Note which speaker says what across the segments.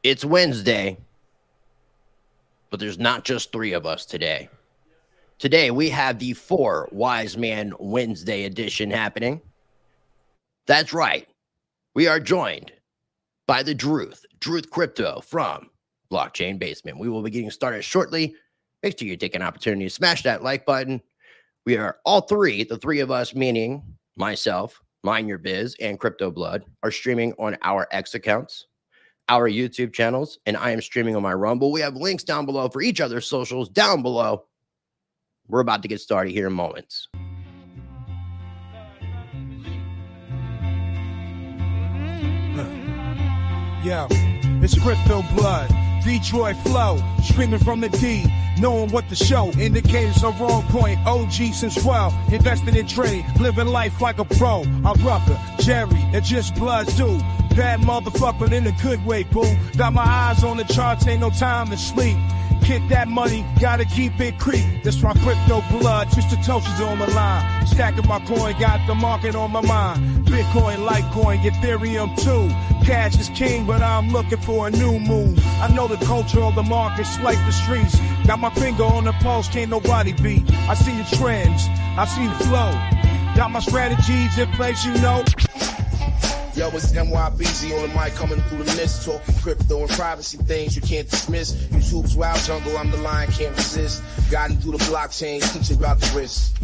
Speaker 1: It's Wednesday, but there's not just three of us today. Today, we have the 4 Wise Man Wednesday edition happening. That's right. We are joined by the Drewth Crypto from Blockchain Basement. We will be getting started shortly. Make sure you take an opportunity to smash that like button. We are all three, the three of us, meaning myself, MineYourBiz, and Crypto Blood, are streaming on our X accounts, our YouTube channels, and I am streaming on my Rumble. We have links down below for each other's socials down below. We're about to get started here in moments.
Speaker 2: Yo, it's Crypto Blood, Detroit flow, streaming from the D, knowing what the show indicators are on point. OG since 12, investing in trade, living life like a pro. I'm Rucker, Jerry, and just Bloods do. Bad motherfucker in a good way, boo. Got my eyes on the charts, ain't no time to sleep. Get that money, gotta keep it creep. That's my Crypto Blood, just the toasters on the line. Stacking my coin, got the market on my mind. Bitcoin, Litecoin, Ethereum too. Cash is king, but I'm looking for a new move. I know the culture of the markets like the streets. Got my finger on the pulse, can't nobody beat. I see the trends, I see the flow. Got my strategies in place, you know.
Speaker 3: Yo, it's MYBZ on the mic, coming through the mist, talking crypto and privacy things you can't dismiss. YouTube's wild jungle, I'm the lion, can't resist. Guiding through the blockchain, teaching about the risk.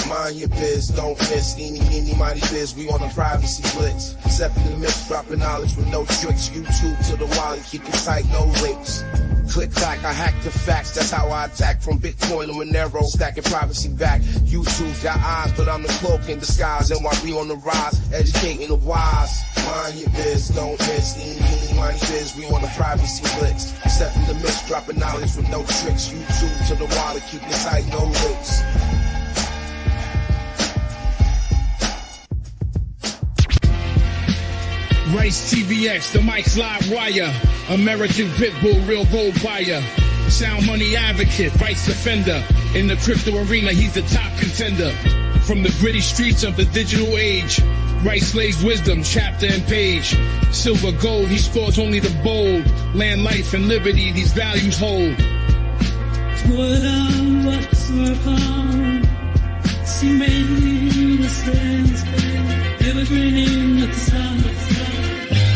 Speaker 3: Mind your biz, don't miss. Eeny, meeny, miny biz, we on a privacy blitz. Stepping in the mix, dropping knowledge with no tricks. YouTube to the wallet, keep it tight, no links. Click clack, I hack the facts, that's how I attack. From Bitcoin to Monero, stacking privacy back. YouTube's got eyes, but I'm the cloak in disguise. NYB on the rise, educating the wise. Mind your biz, don't miss. Eeny, meeny, miny biz, we on the privacy blitz. Stepping in the mix, dropping knowledge with no tricks. YouTube to the wallet, keep it tight, no links.
Speaker 4: Rice TVX, the mic's live wire. American Pitbull, real gold buyer. Sound money advocate, rights defender. In the crypto arena, he's the top contender. From the gritty streets of the digital age, Rice lays wisdom, chapter and page. Silver, gold, he scores only the bold. Land, life, and liberty, these values hold.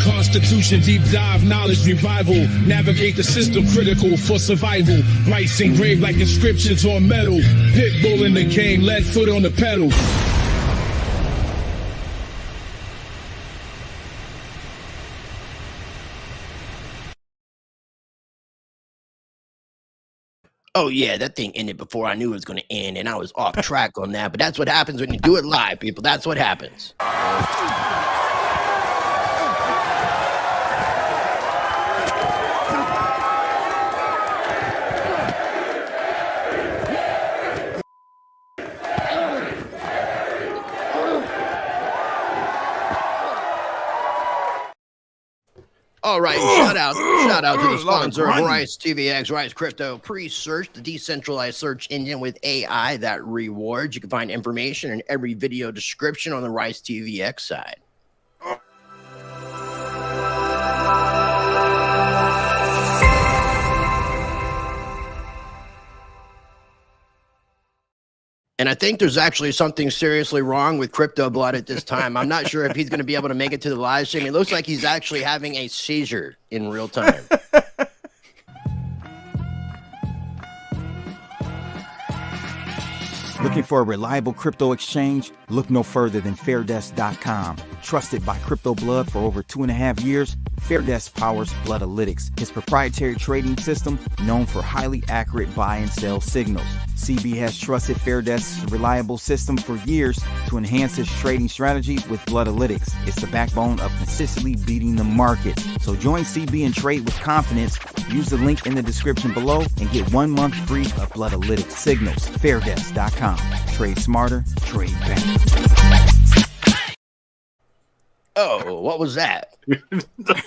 Speaker 4: Constitution, deep dive, knowledge revival. Navigate the system, critical for survival. Rights engraved like inscriptions on metal. Pitbull in the game, lead foot on the pedal.
Speaker 1: Oh, yeah, that thing ended before I knew it was going to end, and I was off track on that. But that's what happens when you do it live, people. That's what happens. All right, shout out to the sponsor of Rice TVX, Rice Crypto Pre-Search, the decentralized search engine with AI that rewards. You can find information in every video description on the Rice TVX side. And I think there's actually something seriously wrong with Crypto Blood at this time. I'm not sure if he's going to be able to make it to the live stream. It looks like he's actually having a seizure in real time.
Speaker 5: Looking for a reliable crypto exchange? Look no further than Fairdesk.com. Trusted by Crypto Blood for over 2.5 years, Fairdesk powers Bloodalytics, his proprietary trading system known for highly accurate buy and sell signals. CB has trusted Fairdesk's reliable system for years to enhance his trading strategies with Bloodalytics. It's the backbone of consistently beating the market. So join CB and trade with confidence. Use the link in the description below and get 1 month free of Bloodalytics signals. Fairdesk.com. Trade smarter, trade better.
Speaker 1: Oh, what was that?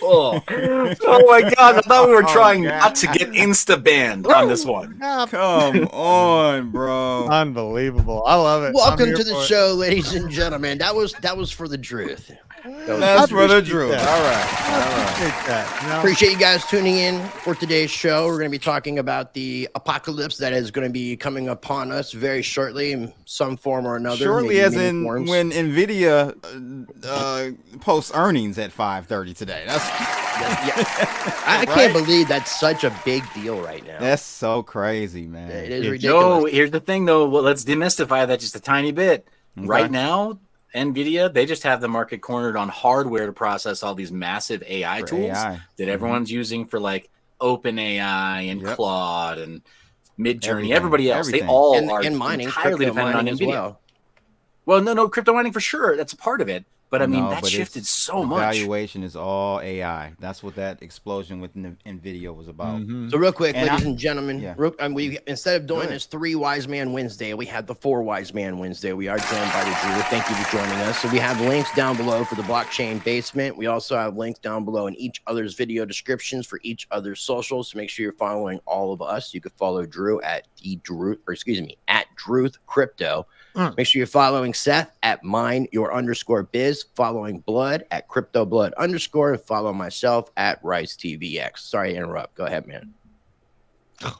Speaker 6: Oh my God! I thought we were trying not to get insta-banned on this one.
Speaker 7: Come on, bro! Unbelievable! I love it.
Speaker 1: Welcome to the show, ladies and gentlemen. That was for the Drewth.
Speaker 7: That's Brother Drew.
Speaker 8: That.
Speaker 7: All right.
Speaker 1: Appreciate you guys tuning in for today's show. We're going to be talking about the apocalypse that is going to be coming upon us very shortly in some form or another.
Speaker 7: Shortly, as in forms. When NVIDIA posts earnings at 5:30 today. That's
Speaker 1: I can't believe that's such a big deal right now.
Speaker 7: That's so crazy, man.
Speaker 1: It is ridiculous.
Speaker 6: Joe, here's the thing, though. Well, let's demystify that just a tiny bit.
Speaker 7: Okay.
Speaker 6: Right now, NVIDIA, they just have the market cornered on hardware to process all these massive AI tools that everyone's using for like OpenAI and Claude and Midjourney. Everybody else, they all are
Speaker 1: mining,
Speaker 6: entirely dependent on NVIDIA. Well, no, crypto mining for sure. That's a part of it. But I mean, that shifted so much.
Speaker 7: Valuation is all AI. That's what that explosion with NVIDIA was about.
Speaker 1: So real quick, ladies and gentlemen, we instead of doing this 3 Wise Man Wednesday, we had the 4 Wise Man Wednesday. We are joined by the Drew. Thank you for joining us. So we have links down below for the blockchain basement. We also have links down below in each other's video descriptions for each other's socials. So make sure you're following all of us. You could follow Drew at at Drewth Crypto. Make sure you're following Seth at MineYourBiz, following Blood at CryptoBlood_, and follow myself at RiceTVX. Sorry to interrupt. Go ahead, man.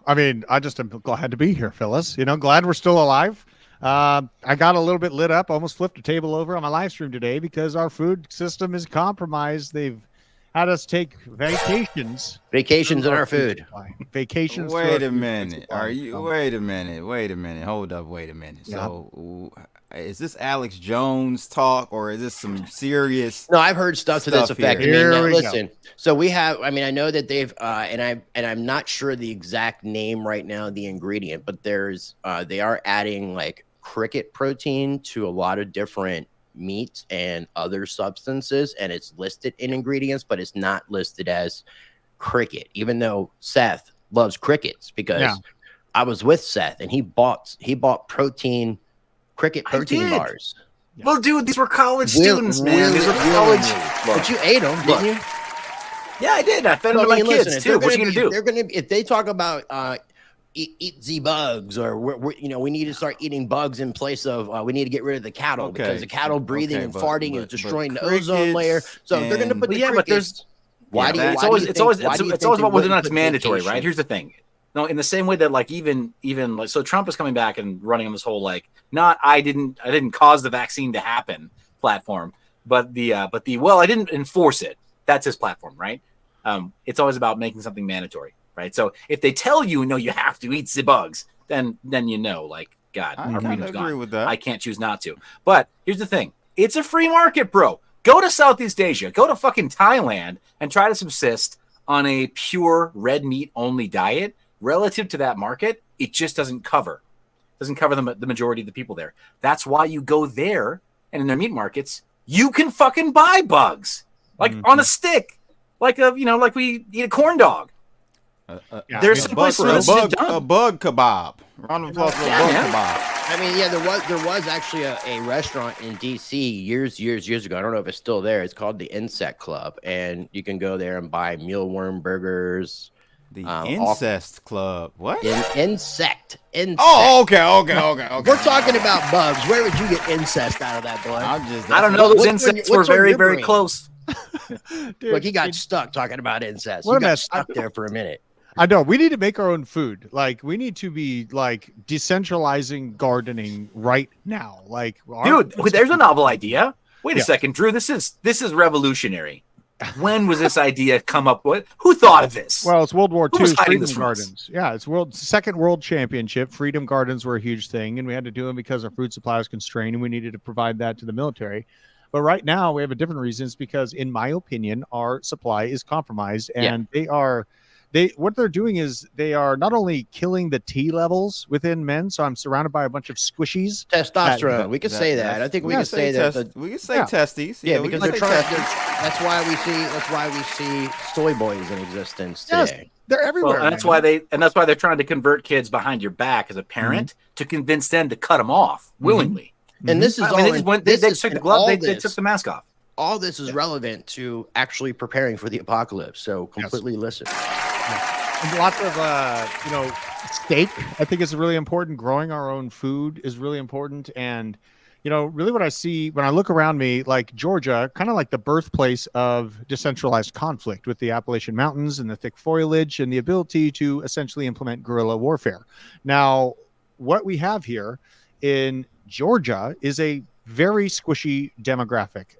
Speaker 8: I mean, I just am glad to be here, Phyllis. Glad we're still alive. I got a little bit lit up, almost flipped a table over on my live stream today because our food system is compromised. They've had us take vacations.
Speaker 1: Vacations in our food.
Speaker 8: Vacations.
Speaker 7: Wait a minute. Wait a minute. Hold up. Wait a minute. So, is this Alex Jones talk or is this some serious?
Speaker 1: No, I've heard stuff to this effect. Listen. So we have. I mean, I know that they've and I'm not sure the exact name right now, the ingredient, but they are adding like cricket protein to a lot of different meats and other substances, and it's listed in ingredients, but it's not listed as cricket, even though Seth loves crickets, because I was with Seth and he bought cricket protein bars.
Speaker 6: Well, dude, these were college students, man. These were college.
Speaker 1: But you ate them, didn't you?
Speaker 6: Yeah, I did. I fed them to my kids too. What are you gonna do?
Speaker 1: They're gonna, if they talk about eat the bugs, or we need to start eating bugs in place of we need to get rid of the cattle because the cattle breathing and farting is destroying the ozone layer. So they're going to put
Speaker 6: but there's it's always about whether or not it's mandatory, right? Here's the thing. No, in the same way that like even like so Trump is coming back and running on this whole like I didn't cause the vaccine to happen platform, but I didn't enforce it. That's his platform, right? It's always about making something mandatory. Right. So if they tell you, no, you have to eat the bugs, then like, God, our freedom's gone. With that. I can't choose not to. But here's the thing. It's a free market, bro. Go to Southeast Asia. Go to fucking Thailand and try to subsist on a pure red meat only diet. Relative to that market, it just doesn't cover the majority of the people there. That's why you go there, and in their meat markets, you can fucking buy bugs. Like on a stick. Like we eat a corn dog. There's a bug
Speaker 7: kebab. Round of applause for a bug kebab.
Speaker 1: I mean, there was actually a restaurant in DC years ago. I don't know if it's still there. It's called the Insect Club, and you can go there and buy mealworm burgers.
Speaker 7: The Incest Club. What?
Speaker 1: Insect.
Speaker 7: Oh, okay.
Speaker 1: We're talking about bugs. Where would you get incest out of that, boy?
Speaker 6: I don't know. Those insects were very, very close.
Speaker 1: Dude, look, he got stuck talking about incest. He got stuck there for a minute.
Speaker 8: I know. We need to make our own food. Like, we need to be like decentralizing gardening right now. Like,
Speaker 6: dude, there's a novel idea. Wait a second, Drew. This is revolutionary. When was this idea come up with? Who thought of this?
Speaker 8: Well, it's World War II Freedom Gardens. Yeah, it's second world championship. Freedom Gardens were a huge thing, and we had to do them because our food supply was constrained, and we needed to provide that to the military. But right now, we have a different reasons because, in my opinion, our supply is compromised, and what they're doing is they are not only killing the T levels within men. So I'm surrounded by a bunch of squishies.
Speaker 1: Testosterone. We could say that. I think we can say that.
Speaker 7: We can say testes.
Speaker 1: Yeah, because they're trying. That's why we see soy boys in existence today.
Speaker 8: Yes, they're everywhere.
Speaker 6: Well, and that's why they're trying to convert kids behind your back as a parent to convince them to cut them off willingly.
Speaker 1: And this is
Speaker 6: they took the glove. They took the mask off.
Speaker 1: All this is relevant to actually preparing for the apocalypse. So completely listen.
Speaker 8: And lots of steak I think is really important. Growing our own food is really important. And really what I see when I look around me, like Georgia, kind of like the birthplace of decentralized conflict with the Appalachian Mountains and the thick foliage and the ability to essentially implement guerrilla warfare. Now, what we have here in Georgia is a very squishy demographic.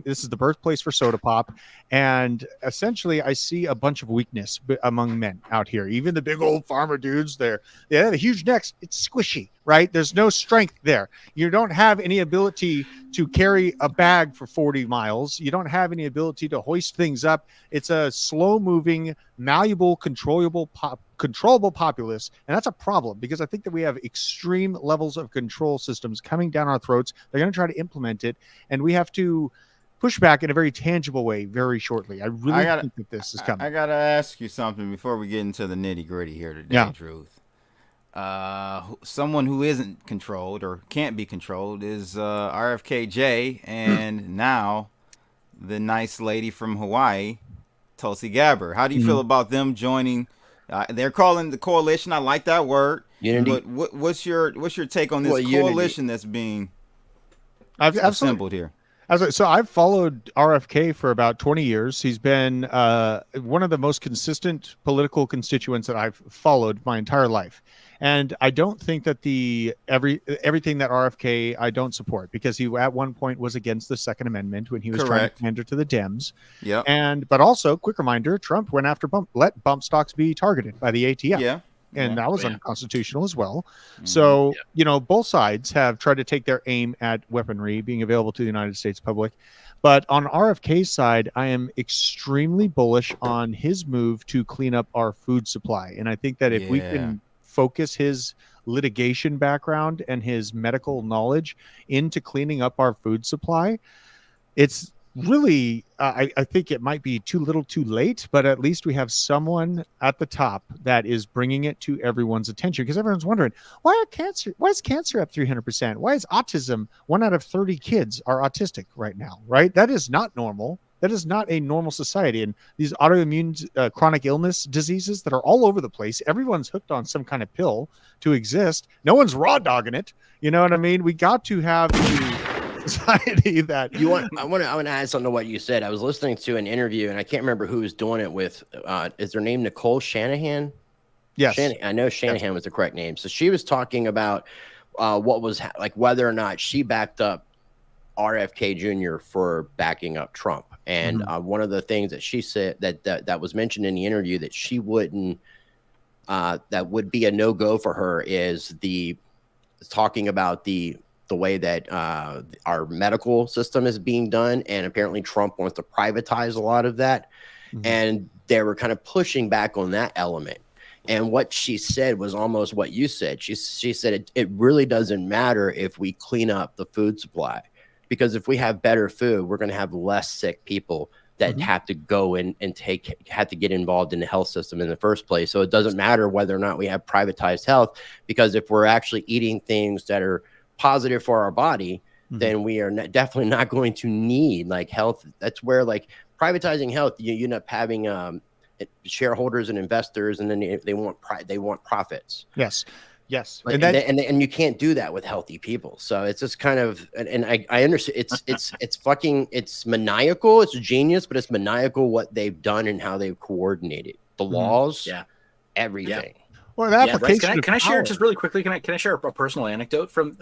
Speaker 8: This is the birthplace for soda pop. And essentially, I see a bunch of weakness among men out here. Even the big old farmer dudes, they have the huge necks. It's squishy, right? There's no strength there. You don't have any ability to carry a bag for 40 miles. You don't have any ability to hoist things up. It's a slow-moving, malleable, controllable populace. And that's a problem because I think that we have extreme levels of control systems coming down our throats. They're going to try to implement it. And we have to push back in a very tangible way very shortly. I really think that this is coming.
Speaker 7: I got to ask you something before we get into the nitty-gritty here today, Drewth. Someone who isn't controlled or can't be controlled is RFKJ, and now the nice lady from Hawaii, Tulsi Gabbard. How do you feel about them joining? They're calling the coalition. I like that word. Unity. But what's your take on this coalition that's being assembled here?
Speaker 8: So I've followed RFK for about 20 years. He's been one of the most consistent political constituents that I've followed my entire life. And I don't think that everything that RFK I don't support, because he at one point was against the Second Amendment when he was trying to pander to the Dems.
Speaker 7: Yeah.
Speaker 8: But also, quick reminder, Trump went after let bump stocks be targeted by the ATF.
Speaker 7: Yeah.
Speaker 8: And that was unconstitutional as well. So, both sides have tried to take their aim at weaponry being available to the United States public. But on RFK's side, I am extremely bullish on his move to clean up our food supply. And I think that if we can focus his litigation background and his medical knowledge into cleaning up our food supply, it's really, I think it might be too little too late, but at least we have someone at the top that is bringing it to everyone's attention, because everyone's wondering, why is cancer up 300%? Why is autism, 1 out of 30 kids are autistic right now, right? That is not normal. That is not a normal society. And these autoimmune chronic illness diseases that are all over the place, everyone's hooked on some kind of pill to exist. No one's raw dogging it. You know what I mean? We got to have society that
Speaker 1: I want to add something to what you said. I was listening to an interview, and I can't remember who was doing it with. Is her name Nicole Shanahan?
Speaker 8: Yes,
Speaker 1: I know Shanahan was the correct name. So she was talking about what was like whether or not she backed up RFK Jr. for backing up Trump. And one of the things that she said that was mentioned in the interview that she wouldn't that would be a no-go for her is talking about the way that our medical system is being done. And apparently Trump wants to privatize a lot of that. And they were kind of pushing back on that element. And what she said was almost what you said. She said it really doesn't matter if we clean up the food supply, because if we have better food, we're going to have less sick people that have to go in and have to get involved in the health system in the first place. So it doesn't matter whether or not we have privatized health, because if we're actually eating things that are positive for our body, then we are definitely not going to need like health. That's where like privatizing health, you end up having shareholders and investors, and then they want profits.
Speaker 8: Yes.
Speaker 1: Like, and you can't do that with healthy people. So it's just kind of, and I understand it's maniacal. It's genius, but it's maniacal what they've done and how they've coordinated the laws, everything.
Speaker 8: Well, the application.
Speaker 6: Can I share just really quickly? Can I share a personal anecdote from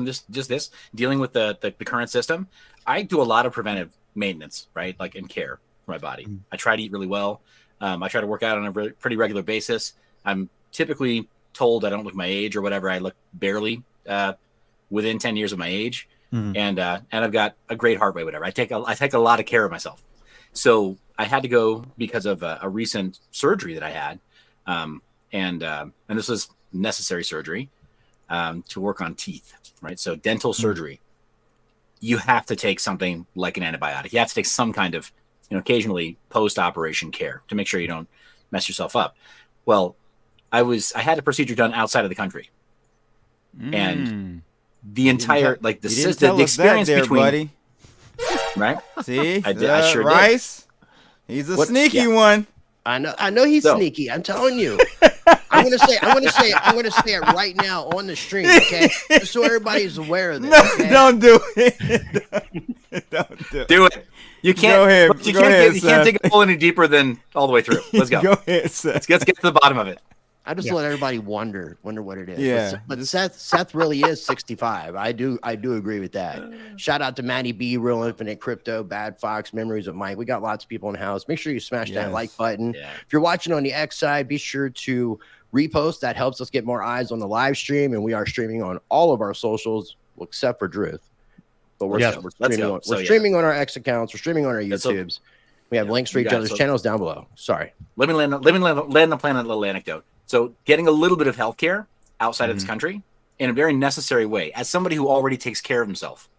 Speaker 6: this dealing with the current system? I do a lot of preventive maintenance, right? Like in care for my body. I try to eat really well. I try to work out on a pretty regular basis. I'm typically told I don't look my age or whatever. I look barely within 10 years of my age, and I've got a great heart rate, whatever. I take a lot of care of myself. So I had to go because of a recent surgery that I had, and this was necessary surgery to work on teeth, right? So dental surgery, you have to take something like an antibiotic. You have to take some kind of, occasionally post-operation care to make sure you don't mess yourself up. Well, I had a procedure done outside of the country, and the entire the experience between, buddy. Right?
Speaker 7: See,
Speaker 6: I sure
Speaker 7: Rice, did. He's a sneaky one.
Speaker 1: I know he's sneaky. I'm telling you. I'm gonna say it right now on the stream, okay? Just so everybody's aware of this.
Speaker 7: No,
Speaker 1: okay?
Speaker 7: don't do it. Don't
Speaker 6: do it. You can't.
Speaker 7: Go ahead.
Speaker 6: You can't dig a hole any deeper than all the way through. Let's go.
Speaker 7: Go ahead, Seth.
Speaker 6: Let's get to the bottom of it.
Speaker 1: I just let everybody wonder what it is.
Speaker 7: Yeah.
Speaker 1: But Seth really is 65. I do agree with that. Shout out to Matty B, Real Infinite Crypto, Bad Fox, Memories of Mike. We got lots of people in the house. Make sure you smash that like button. Yeah. If you're watching on the X side, be sure to repost. That helps us get more eyes on the live stream. And we are streaming on all of our socials, except for Drewth. But we're streaming on our X accounts. We're streaming on our YouTubes. We have links for each other's channels down below. Sorry.
Speaker 6: Let me land the plane on a little anecdote. So getting a little bit of healthcare outside of this country in a very necessary way, as somebody who already takes care of himself,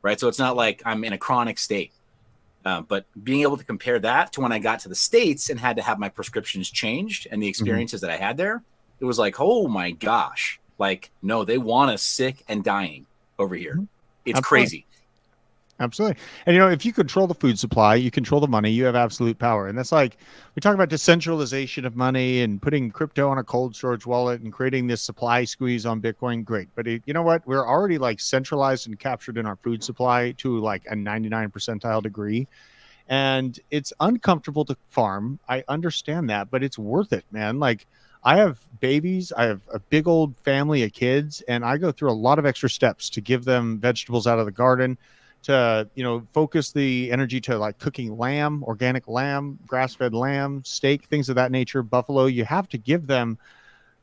Speaker 6: right? So it's not like I'm in a chronic state, but being able to compare that to when I got to the States and had to have my prescriptions changed and the experiences that I had there, it was like, oh my gosh, like, no, they want us sick and dying over here. It's crazy.
Speaker 8: Absolutely. And, if you control the food supply, you control the money, you have absolute power. And that's like, we talk about decentralization of money and putting crypto on a cold storage wallet and creating this supply squeeze on Bitcoin. Great. But you know what? We're already like centralized and captured in our food supply to like a 99 percentile degree. And it's uncomfortable to farm. I understand that, but it's worth it, man. Like, I have babies, I have a big old family of kids, and I go through a lot of extra steps to give them vegetables out of the garden, to focus the energy to like cooking lamb, organic lamb, grass-fed lamb, steak, things of that nature, buffalo. You have to give them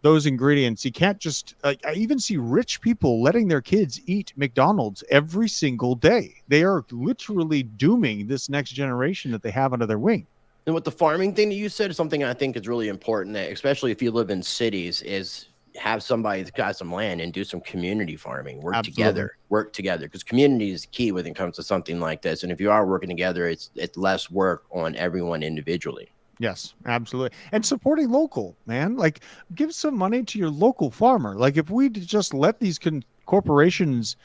Speaker 8: those ingredients. You can't just I even see rich people letting their kids eat McDonald's every single day. They are literally dooming this next generation that they have under their wing.
Speaker 1: And with the farming thing that you said, is something I think is really important, that especially if you live in cities, is have somebody that's got some land and do some community farming. Work together, because community is key when it comes to something like this. And if you are working together, it's less work on everyone individually.
Speaker 8: Yes, absolutely. And supporting local, man. Like, give some money to your local farmer. Like, if we just let these corporations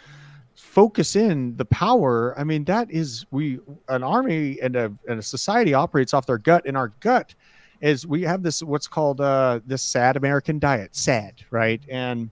Speaker 8: focus in the power, I mean, that is, an army and a society operates off their gut, and our gut is we have this what's called this sad American diet, SAD, right? And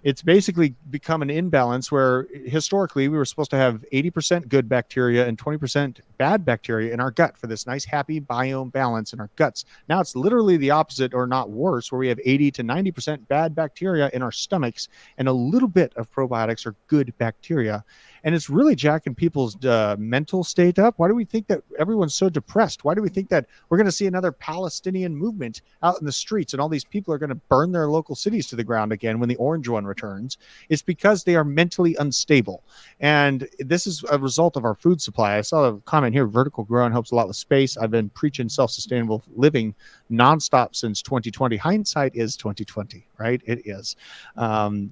Speaker 8: it's basically become an imbalance where historically we were supposed to have 80% good bacteria and 20% bad bacteria in our gut for this nice happy biome balance in our guts. Now it's literally the opposite, or not worse, where we have 80 to 90% bad bacteria in our stomachs and a little bit of probiotics or good bacteria. And it's really jacking people's mental state up. Why do we think that everyone's so depressed? Why do we think that we're going to see another Palestinian movement out in the streets and all these people are going to burn their local cities to the ground again when the orange one returns? It's because they are mentally unstable. And this is a result of our food supply. I saw a comment here, vertical growing helps a lot with space. I've been preaching self-sustainable living nonstop since 2020. Hindsight is 2020, right? It is.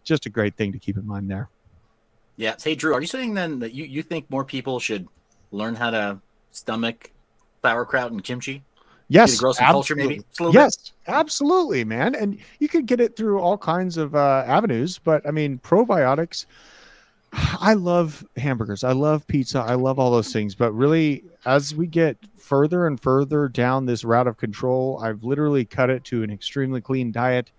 Speaker 8: Just a great thing to keep in mind there.
Speaker 6: Yeah. Hey, Drew, are you saying then that you think more people should learn how to stomach sauerkraut and kimchi?
Speaker 8: Yes.
Speaker 6: Grow some culture, maybe?
Speaker 8: Yes, absolutely, man. And you could get it through all kinds of avenues. But I mean, probiotics, I love hamburgers. I love pizza. I love all those things. But really, as we get further and further down this route of control, I've literally cut it to an extremely clean diet.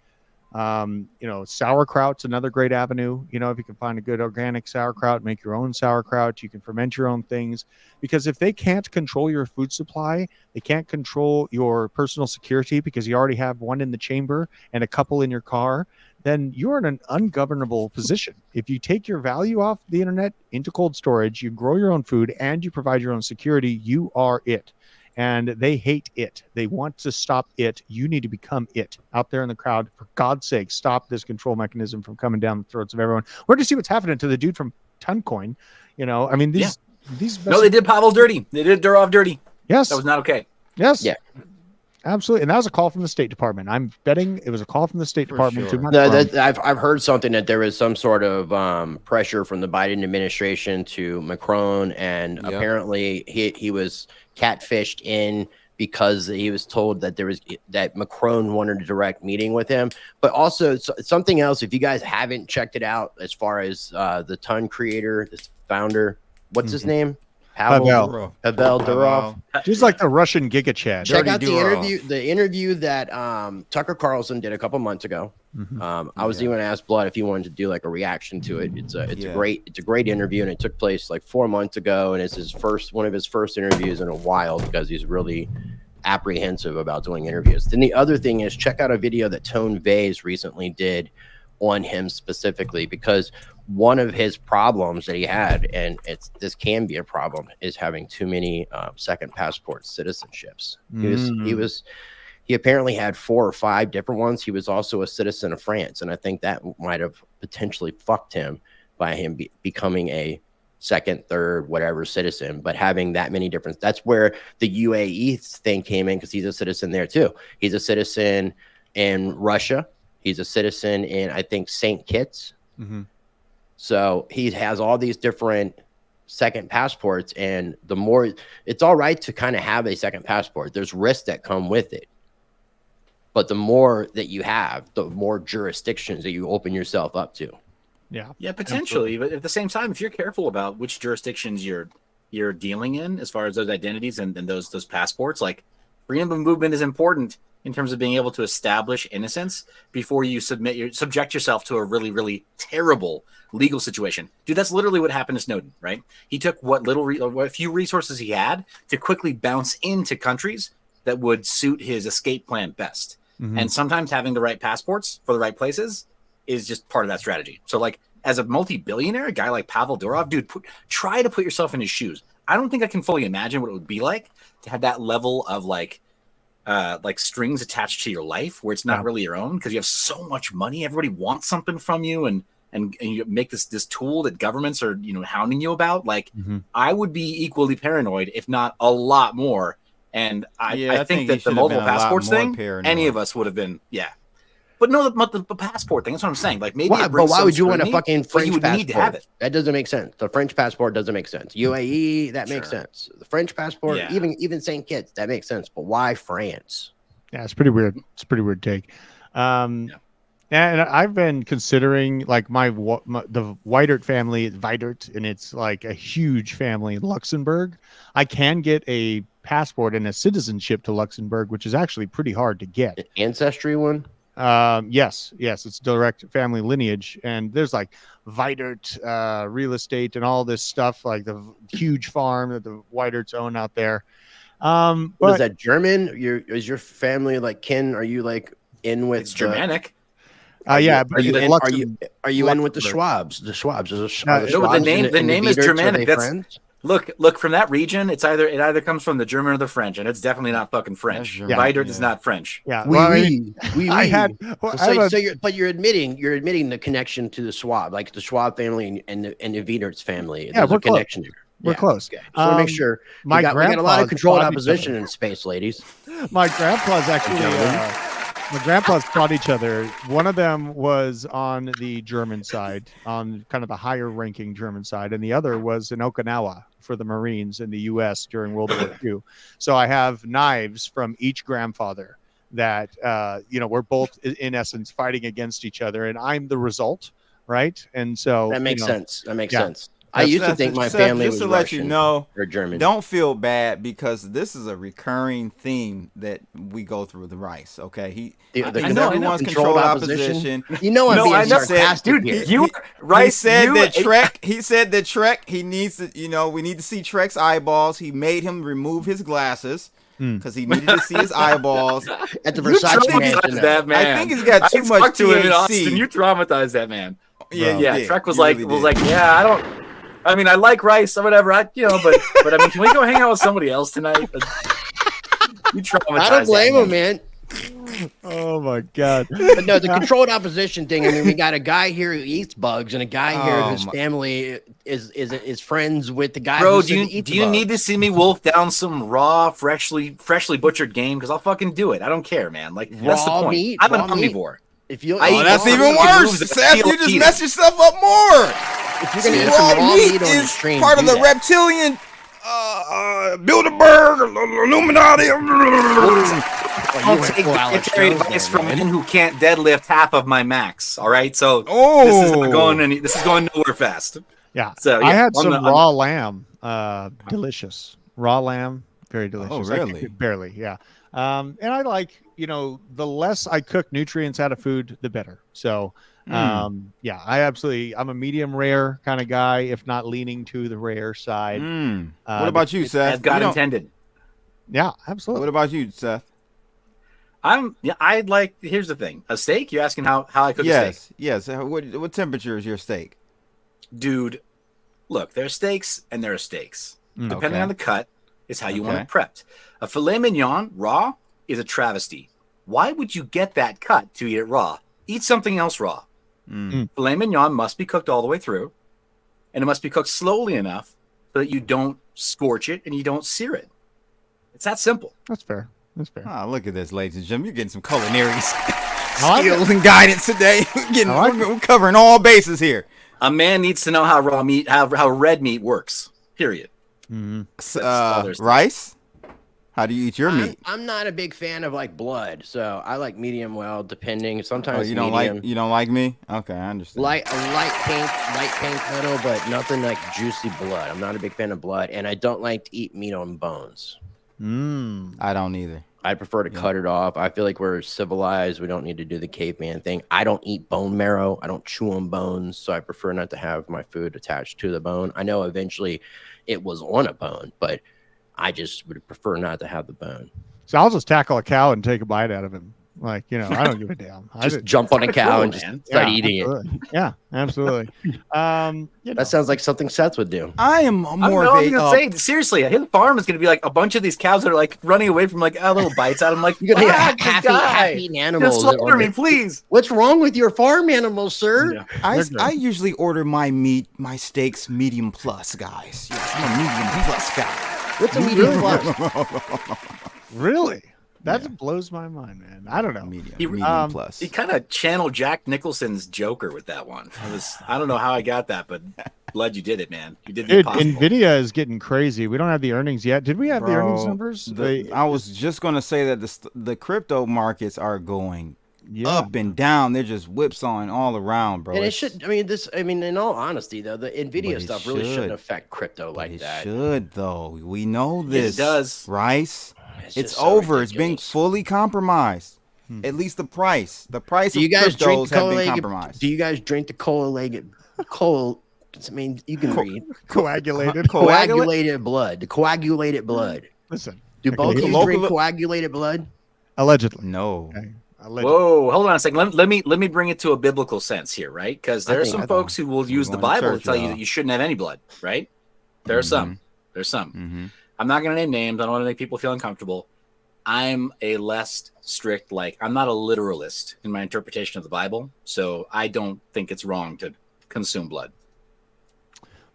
Speaker 8: Sauerkraut's another great avenue. If you can find a good organic sauerkraut, make your own sauerkraut, you can ferment your own things, because if they can't control your food supply, they can't control your personal security because you already have one in the chamber and a couple in your car, then you're in an ungovernable position. If you take your value off the internet into cold storage, you grow your own food and you provide your own security, you are it. And they hate it. They want to stop it. You need to become it out there in the crowd. For God's sake, stop this control mechanism from coming down the throats of everyone. We're to see what's happening to the dude from Toncoin. I mean, these.
Speaker 6: No, they did Pavel dirty. They did Durov dirty.
Speaker 8: Yes.
Speaker 6: That was not okay.
Speaker 8: Yes.
Speaker 1: Yeah.
Speaker 8: Absolutely. And that was a call from the State Department. I'm betting it was a call from the State Department.
Speaker 1: Sure. I've heard something that there was some sort of pressure from the Biden administration to Macron, and apparently he was catfished in because he was told that Macron wanted a direct meeting with him. But also something else, if you guys haven't checked it out, as far as the Ton creator, this founder, what's his name? Pavel Durov.
Speaker 8: Just like the Russian Giga Chad.
Speaker 1: Check out the interview that Tucker Carlson did a couple months ago. I was even asked Blood if he wanted to do like a reaction to it. It's a great interview, and it took place like 4 months ago, and it's one of his first interviews in a while because he's really apprehensive about doing interviews. Then the other thing is check out a video that Tone Vase recently did on him specifically, because one of his problems that he had, and this can be a problem, is having too many second passport citizenships. He apparently had 4 or 5 different ones. He was also a citizen of France, and I think that might have potentially fucked him by him becoming a second, third, whatever citizen. But having that many different, that's where the UAE thing came in, because he's a citizen there too. He's a citizen in Russia. He's a citizen in, I think, St. Kitts. So he has all these different second passports, and the more, it's all right to kind of have a second passport. There's risks that come with it. But the more that you have, the more jurisdictions that you open yourself up to.
Speaker 6: Yeah, potentially. But at the same time, if you're careful about which jurisdictions you're dealing in as far as those identities and those passports, like freedom of movement is important in terms of being able to establish innocence before you subject yourself to a really, really terrible legal situation. Dude, that's literally what happened to Snowden, right? He took what few resources he had to quickly bounce into countries that would suit his escape plan best. And sometimes having the right passports for the right places is just part of that strategy. So like as a multi-billionaire, a guy like Pavel Durov, dude, try to put yourself in his shoes. I don't think I can fully imagine what it would be like to have that level of like strings attached to your life where it's not really your own, because you have so much money. Everybody wants something from you, and you make this tool that governments are, hounding you about. Like I would be equally paranoid, if not a lot more. And I think that the multiple passports thing, any of us would have been, But no, the passport thing. That's what I'm saying. Like maybe.
Speaker 1: But why would you want a fucking French passport? Need to have it. That doesn't make sense. The French passport doesn't make sense. UAE, that makes sense. The French passport, even St. Kitts, that makes sense. But why France?
Speaker 8: Yeah, it's pretty weird. It's a pretty weird take. And I've been considering like the Weidert family, and it's like a huge family in Luxembourg. I can get a passport and a citizenship to Luxembourg, which is actually pretty hard to get.
Speaker 1: An ancestry one?
Speaker 8: Yes, it's direct family lineage, and there's like Weidert real estate and all this stuff, like the huge farm that the Weiderts own out there.
Speaker 1: What is that, German? Is your family like kin? Are you like in with?
Speaker 6: It's Germanic.
Speaker 1: Are you in with the Schwabs? The Schwabs.
Speaker 6: The name is Germanic. That's look from that region. It either comes from the German or the French, and it's definitely not fucking French. Weidert is not French.
Speaker 8: Yeah,
Speaker 1: but you're admitting the connection to the Schwab, like the Schwab family and the Weidert's family.
Speaker 8: Yeah,
Speaker 1: There's a connection there.
Speaker 8: We're close.
Speaker 1: Okay. Just want to make sure we got a lot of controlled opposition in space, ladies.
Speaker 8: My grandpa's actually. My grandpas fought each other. One of them was on the German side, on kind of the higher ranking German side, and the other was in Okinawa for the Marines in the U.S. during World War II. So I have knives from each grandfather that, we're both in essence fighting against each other, and I'm the result, right? And so
Speaker 1: that makes sense. That makes sense. I used to think my family was Russian or German.
Speaker 7: Don't feel bad, because this is a recurring theme that we go through the Rice. Okay, everyone's controlled opposition.
Speaker 1: I'm being sarcastic here.
Speaker 7: Rice said that Trek. He said that Trek. He needs to. We need to see Trek's eyeballs. He made him remove his glasses because he needed to see his eyeballs
Speaker 1: at the Versace
Speaker 6: mansion. That man.
Speaker 7: I think he's got too much THC.
Speaker 6: In Austin. You traumatized that man.
Speaker 7: Yeah.
Speaker 6: Trek was like, I don't. I mean, I like Rice or whatever, but I mean, can we go hang out with somebody else tonight? You traumatized.
Speaker 1: I don't blame him, man.
Speaker 8: Oh my God!
Speaker 1: But no, the controlled opposition thing. I mean, we got a guy here who eats bugs, and a guy here whose family is friends with the guy.
Speaker 6: Bro, do you need to see me wolf down some raw, freshly butchered game? Because I'll fucking do it. I don't care, man. Like that's the point.
Speaker 1: Meat,
Speaker 6: I'm an omnivore.
Speaker 7: That's even worse. Seth, you just mess yourself up more.
Speaker 1: If you're going to eat some raw meat on the stream,
Speaker 7: part of the reptilian Bilderberg, Illuminati.
Speaker 6: I'll take advice from men who can't deadlift half of my max. All right, so this is going nowhere fast.
Speaker 8: Yeah. So I had some raw lamb delicious. Raw lamb, very delicious.
Speaker 7: Oh, really?
Speaker 8: Barely, yeah. And I like, the less I cook nutrients out of food, the better. So, yeah, I'm a medium rare kind of guy, if not leaning to the rare side.
Speaker 7: What about you, Seth?
Speaker 6: As God intended.
Speaker 8: Yeah, absolutely.
Speaker 7: What about you, Seth?
Speaker 6: Here's the thing. A steak? You're asking how I cook a steak?
Speaker 7: Yes. What temperature is your steak?
Speaker 6: Dude, look, there are steaks and there are steaks. Depending on the cut is how you want it prepped. A filet mignon raw is a travesty. Why would you get that cut to eat it raw? Eat something else raw. Filet mignon must be cooked all the way through, and it must be cooked slowly enough so that you don't scorch it and you don't sear it. It's that simple.
Speaker 8: That's fair.
Speaker 7: Oh, look at this, ladies and gentlemen. You're getting some culinary skills and guidance today. We're covering all bases here.
Speaker 6: A man needs to know how how red meat works. Period.
Speaker 7: Rice? How do you eat your meat?
Speaker 1: I'm not a big fan of blood, so I like medium well, depending. Sometimes
Speaker 7: you don't like me? Okay, I understand.
Speaker 1: Light pink little, but nothing like juicy blood. I'm not a big fan of blood, and I don't like to eat meat on bones.
Speaker 7: I don't either.
Speaker 1: I prefer to cut it off. I feel like we're civilized. We don't need to do the caveman thing. I don't eat bone marrow. I don't chew on bones, so I prefer not to have my food attached to the bone. I know eventually it was on a bone, but I just would prefer not to have the bone.
Speaker 8: So I'll just tackle a cow and take a bite out of him. I don't give a damn.
Speaker 1: Just jump on a cow and just start eating
Speaker 8: it. Yeah, absolutely.
Speaker 1: That sounds like something Seth would do.
Speaker 7: I am more of
Speaker 6: a... seriously, his farm is going to be like a bunch of these cows that are running away from little bites out of them.
Speaker 1: You're going to have happy animals.
Speaker 6: Just slaughter me, please.
Speaker 1: What's wrong with your farm animals, sir?
Speaker 7: Yeah. I usually order my steaks medium plus, guys. Yes, I'm a medium plus guy.
Speaker 1: What's a medium plus?
Speaker 8: Really? That blows my mind, man. I don't know.
Speaker 7: Medium plus.
Speaker 6: He kind of channeled Jack Nicholson's Joker with that one. I don't know how I got that, but glad you did it, man. You did the impossible.
Speaker 8: Nvidia is getting crazy. We don't have the earnings yet. Did we have the earnings numbers?
Speaker 7: I was just going to say that the crypto markets are going up and down. They're just whipsawing all around, bro.
Speaker 1: And it should. In all honesty, though, the Nvidia stuff really shouldn't affect crypto like that.
Speaker 7: It should, though. We know this.
Speaker 6: It does.
Speaker 7: Rice. It's over. It's being fully compromised. At least the price. The price of cryptos have been compromised.
Speaker 1: Do you guys drink the coagulated you can read.
Speaker 8: Coagulated
Speaker 1: blood. The coagulated blood.
Speaker 8: Listen.
Speaker 1: Do both of you drink coagulated blood?
Speaker 8: Allegedly.
Speaker 7: No.
Speaker 8: Okay.
Speaker 6: Whoa, hold on a second. Let me bring it to a biblical sense here, right? Because there are some folks who will use the Bible to tell you that you shouldn't have any blood, right? There are some. There's some. I'm not going to name names. I don't want to make people feel uncomfortable. I'm a less strict, I'm not a literalist in my interpretation of the Bible, so I don't think it's wrong to consume blood.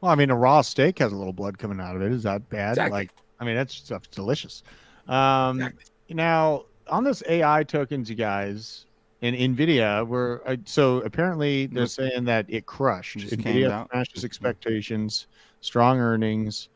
Speaker 8: Well, a raw steak has a little blood coming out of it. Is that bad?
Speaker 6: Exactly.
Speaker 8: That stuff's delicious. Exactly. Now, on this AI tokens, you guys, in NVIDIA, so apparently they're saying that it crushed. NVIDIA smashed expectations, strong earnings.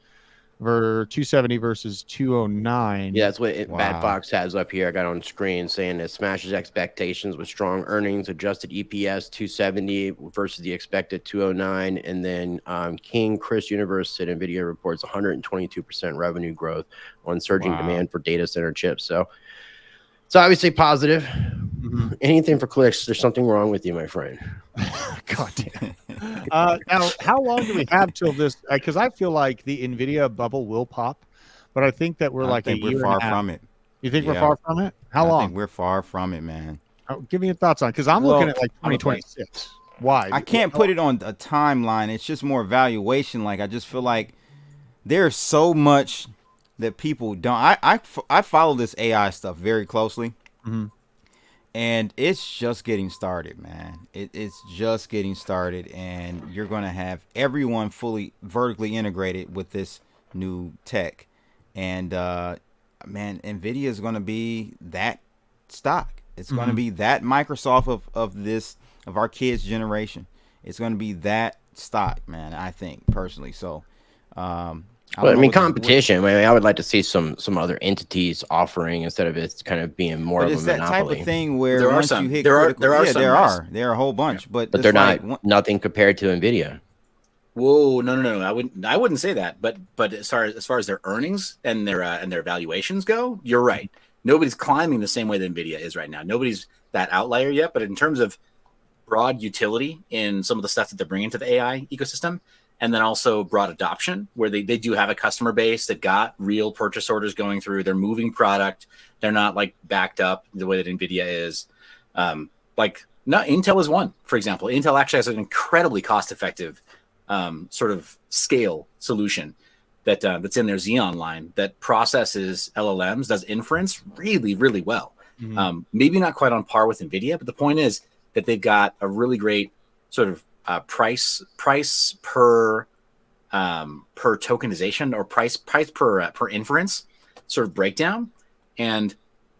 Speaker 8: For 270 versus 209.
Speaker 1: Yeah, that's what Bad Fox has up here. I got on screen saying it smashes expectations with strong earnings, adjusted EPS 270 versus the expected 209. And then King Chris Universe said NVIDIA reports 122% revenue growth on surging demand for data center chips. So it's obviously positive. Anything for clicks, there's something wrong with you, my friend.
Speaker 8: God damn. Now, how long do we have till this? Because I feel like the NVIDIA bubble will pop, but I think that we're
Speaker 7: we're far from it.
Speaker 8: You think we're far from it? How long?
Speaker 7: I think we're far from it, man.
Speaker 8: Give me your thoughts on it, because I'm looking at 2026. Why?
Speaker 7: I can't put it on a timeline. It's just more valuation. I just feel like there's so much that people don't. I follow this AI stuff very closely. And it's just getting started, man. It's just getting started, and you're going to have everyone fully vertically integrated with this new tech. And, man, NVIDIA is going to be that stock. It's going to be that Microsoft of our kids' generation. It's going to be that stock, man, I think, personally. So,
Speaker 1: competition. I would like to see some other entities offering instead of it kind of being more of a monopoly.
Speaker 7: It's that type of thing where
Speaker 6: there
Speaker 7: once
Speaker 6: are some.
Speaker 7: You hit
Speaker 6: there are
Speaker 7: a whole bunch, but
Speaker 1: they're not nothing compared to NVIDIA.
Speaker 6: Whoa, no. I wouldn't say that. But as far as their earnings and their valuations go, you're right. Nobody's climbing the same way that Nvidia is right now. Nobody's that outlier yet. But in terms of broad utility in some of the stuff that they're bringing to the AI ecosystem, and then also broad adoption, where they do have a customer base. They've got real purchase orders going through. They're moving product. They're not like backed up the way that Nvidia is. Intel is one, for example. Intel actually has an incredibly cost-effective sort of scale solution that's in their Xeon line that processes LLMs, does inference really, really well. Mm-hmm. Maybe not quite on par with NVIDIA, but the point is that they've got a really great sort of price per tokenization, or price per inference sort of breakdown, and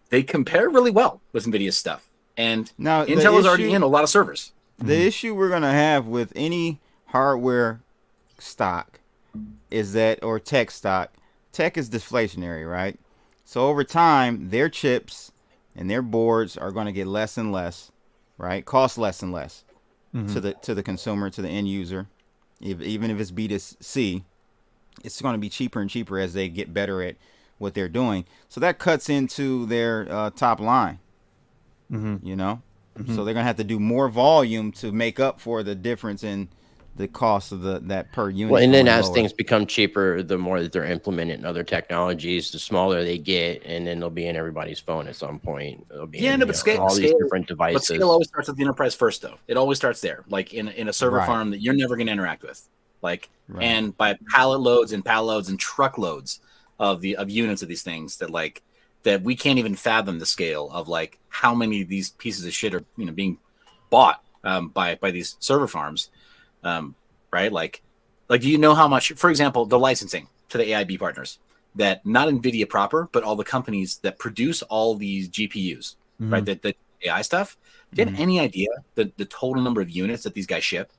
Speaker 6: they compare really well with NVIDIA's stuff. And now Intel is already in a lot of servers.
Speaker 7: The issue we're going to have with any hardware stock is that, or tech stock, tech is deflationary, right? So over time, their chips and their boards are going to get less and less, right? Cost less and less to the consumer, to the end user. Even if it's B2C, it's going to be cheaper and cheaper as they get better at what they're doing. So that cuts into their top line, you know? So they're going to have to do more volume to make up for the difference in the cost of that per unit.
Speaker 1: Well, and then as things become cheaper, the more that they're implementing other technologies, the smaller they get, and then they'll be in everybody's phone at some point. It'll be all these different devices.
Speaker 6: But scale always starts with the enterprise first, though. It always starts there, like in a server farm that you're never going to interact with, and by pallet loads and truckloads of units of these things that we can't even fathom the scale of how many of these pieces of shit are being bought by these server farms. Right? Do you know how much, for example, the licensing to the AIB partners, that not NVIDIA proper, but all the companies that produce all these GPUs, right? The AI stuff. Do you have any idea the total number of units that these guys ship?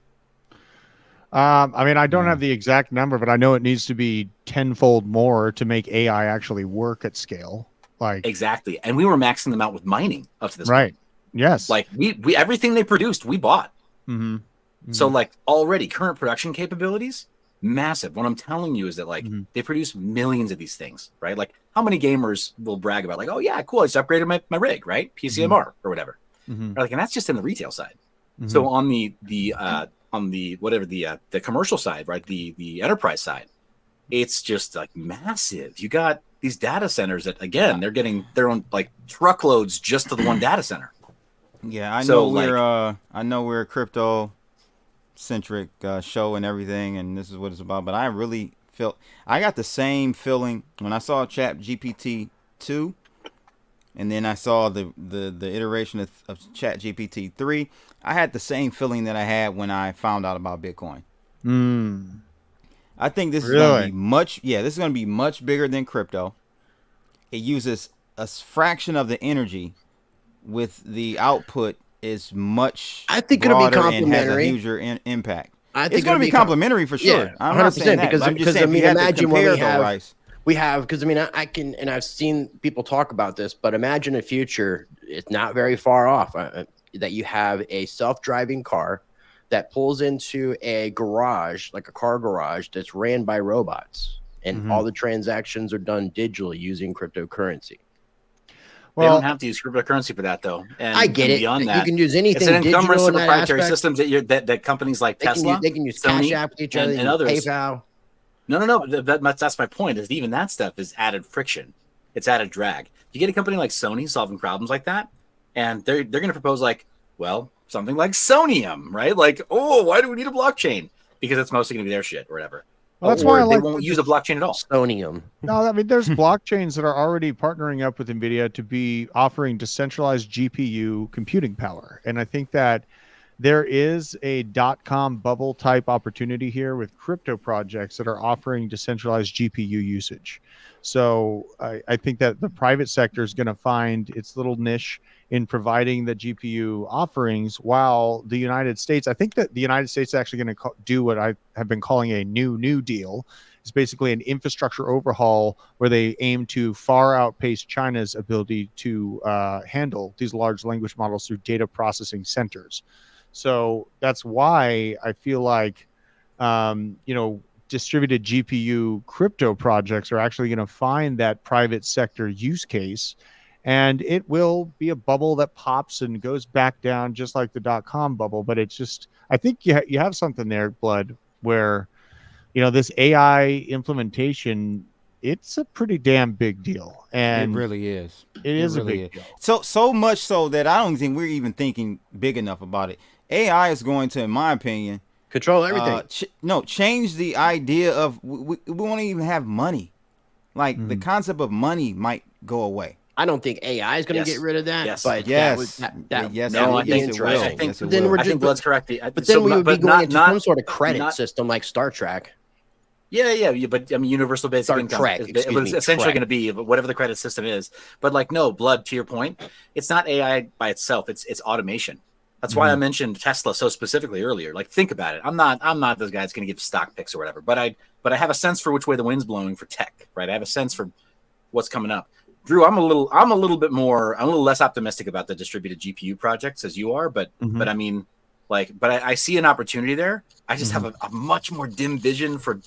Speaker 8: I mean, I don't have the exact number, but I know it needs to be tenfold more to make AI actually work at scale.
Speaker 6: Exactly. And we were maxing them out with mining up to this point.
Speaker 8: Yes.
Speaker 6: We everything they produced, we bought. So already current production capabilities, massive. What I'm telling you is that they produce millions of these things, right? How many gamers will brag about oh yeah, cool, I just upgraded my rig, right? PCMR or whatever. And that's just in the retail side. So on the commercial side, right? The enterprise side, it's just massive. You got these data centers that again, they're getting their own truckloads just to the one data center.
Speaker 7: Yeah, I know we're a crypto centric show and everything, and this is what it's about, but I really I got the same feeling when I saw Chat GPT 2, and then I saw the iteration of Chat GPT 3. I had the same feeling that I had when I found out about Bitcoin. I think this is going to be this is going to be much bigger than crypto. It uses a fraction of the energy, with the output is much.
Speaker 1: I think it'll be complementary.
Speaker 7: And has a huger impact.
Speaker 1: I think
Speaker 7: it's going to be complementary for sure.
Speaker 1: Yeah,
Speaker 7: I'm not saying that. I'm just saying, imagine when
Speaker 1: we have, because I can, and I've seen people talk about this, but imagine a future, it's not very far off, that you have a self-driving car that pulls into a garage, like a car garage, that's ran by robots, and all the transactions are done digitally using cryptocurrency.
Speaker 6: Well, they don't have to use cryptocurrency for that, though. And
Speaker 1: I get it.
Speaker 6: Beyond that,
Speaker 1: you can use anything.
Speaker 6: It's an encumbrance of proprietary systems that companies like Tesla,
Speaker 1: they can use
Speaker 6: Sony,
Speaker 1: Cash App, each other,
Speaker 6: and others.
Speaker 1: PayPal.
Speaker 6: No. That's my point. Is even that stuff is added friction. It's added drag. You get a company like Sony solving problems like that, and they're going to propose something like Sonium, right? Why do we need a blockchain? Because it's mostly going to be their shit or whatever.
Speaker 8: Well, that's why
Speaker 6: they won't use a blockchain at all.
Speaker 1: Sonium.
Speaker 8: No, I mean, there's blockchains that are already partnering up with NVIDIA to be offering decentralized GPU computing power. And I think that there is a .com bubble type opportunity here with crypto projects that are offering decentralized GPU usage. So I think that the private sector is going to find its little niche in providing the GPU offerings, while the United States, I think that the United States is actually going to do what I have been calling a New Deal. It's basically an infrastructure overhaul where they aim to far outpace China's ability to handle these large language models through data processing centers. So that's why I feel like distributed GPU crypto projects are actually going to find that private sector use case, and it will be a bubble that pops and goes back down just like the .com bubble. But it's just, I think you have something there, Blood, where, this AI implementation, it's a pretty damn big deal. And
Speaker 7: it really is.
Speaker 8: It is really a big
Speaker 7: deal. So much so that I don't think we're even thinking big enough about it. AI is going to, in my opinion,
Speaker 1: control everything.
Speaker 7: Change the idea of we won't even have money. Like the concept of money might go away.
Speaker 1: I don't think AI is going to get rid of that.
Speaker 6: Yes.
Speaker 1: But
Speaker 7: yes,
Speaker 1: that would be interesting.
Speaker 6: I think Blood's correct.
Speaker 1: But then we would be going into some sort of credit system like Star Trek.
Speaker 6: Yeah. But I mean, universal basic income. It was essentially going to be whatever the credit system is. But Blood, to your point, it's not AI by itself. It's automation. That's why I mentioned Tesla so specifically earlier. Think about it. I'm not this guy that's going to give stock picks or whatever. But I have a sense for which way the wind's blowing for tech, right? I have a sense for what's coming up. Drew, I'm a little less optimistic about the distributed GPU projects as you are, but I mean, I see an opportunity there. I just have a much more dim vision for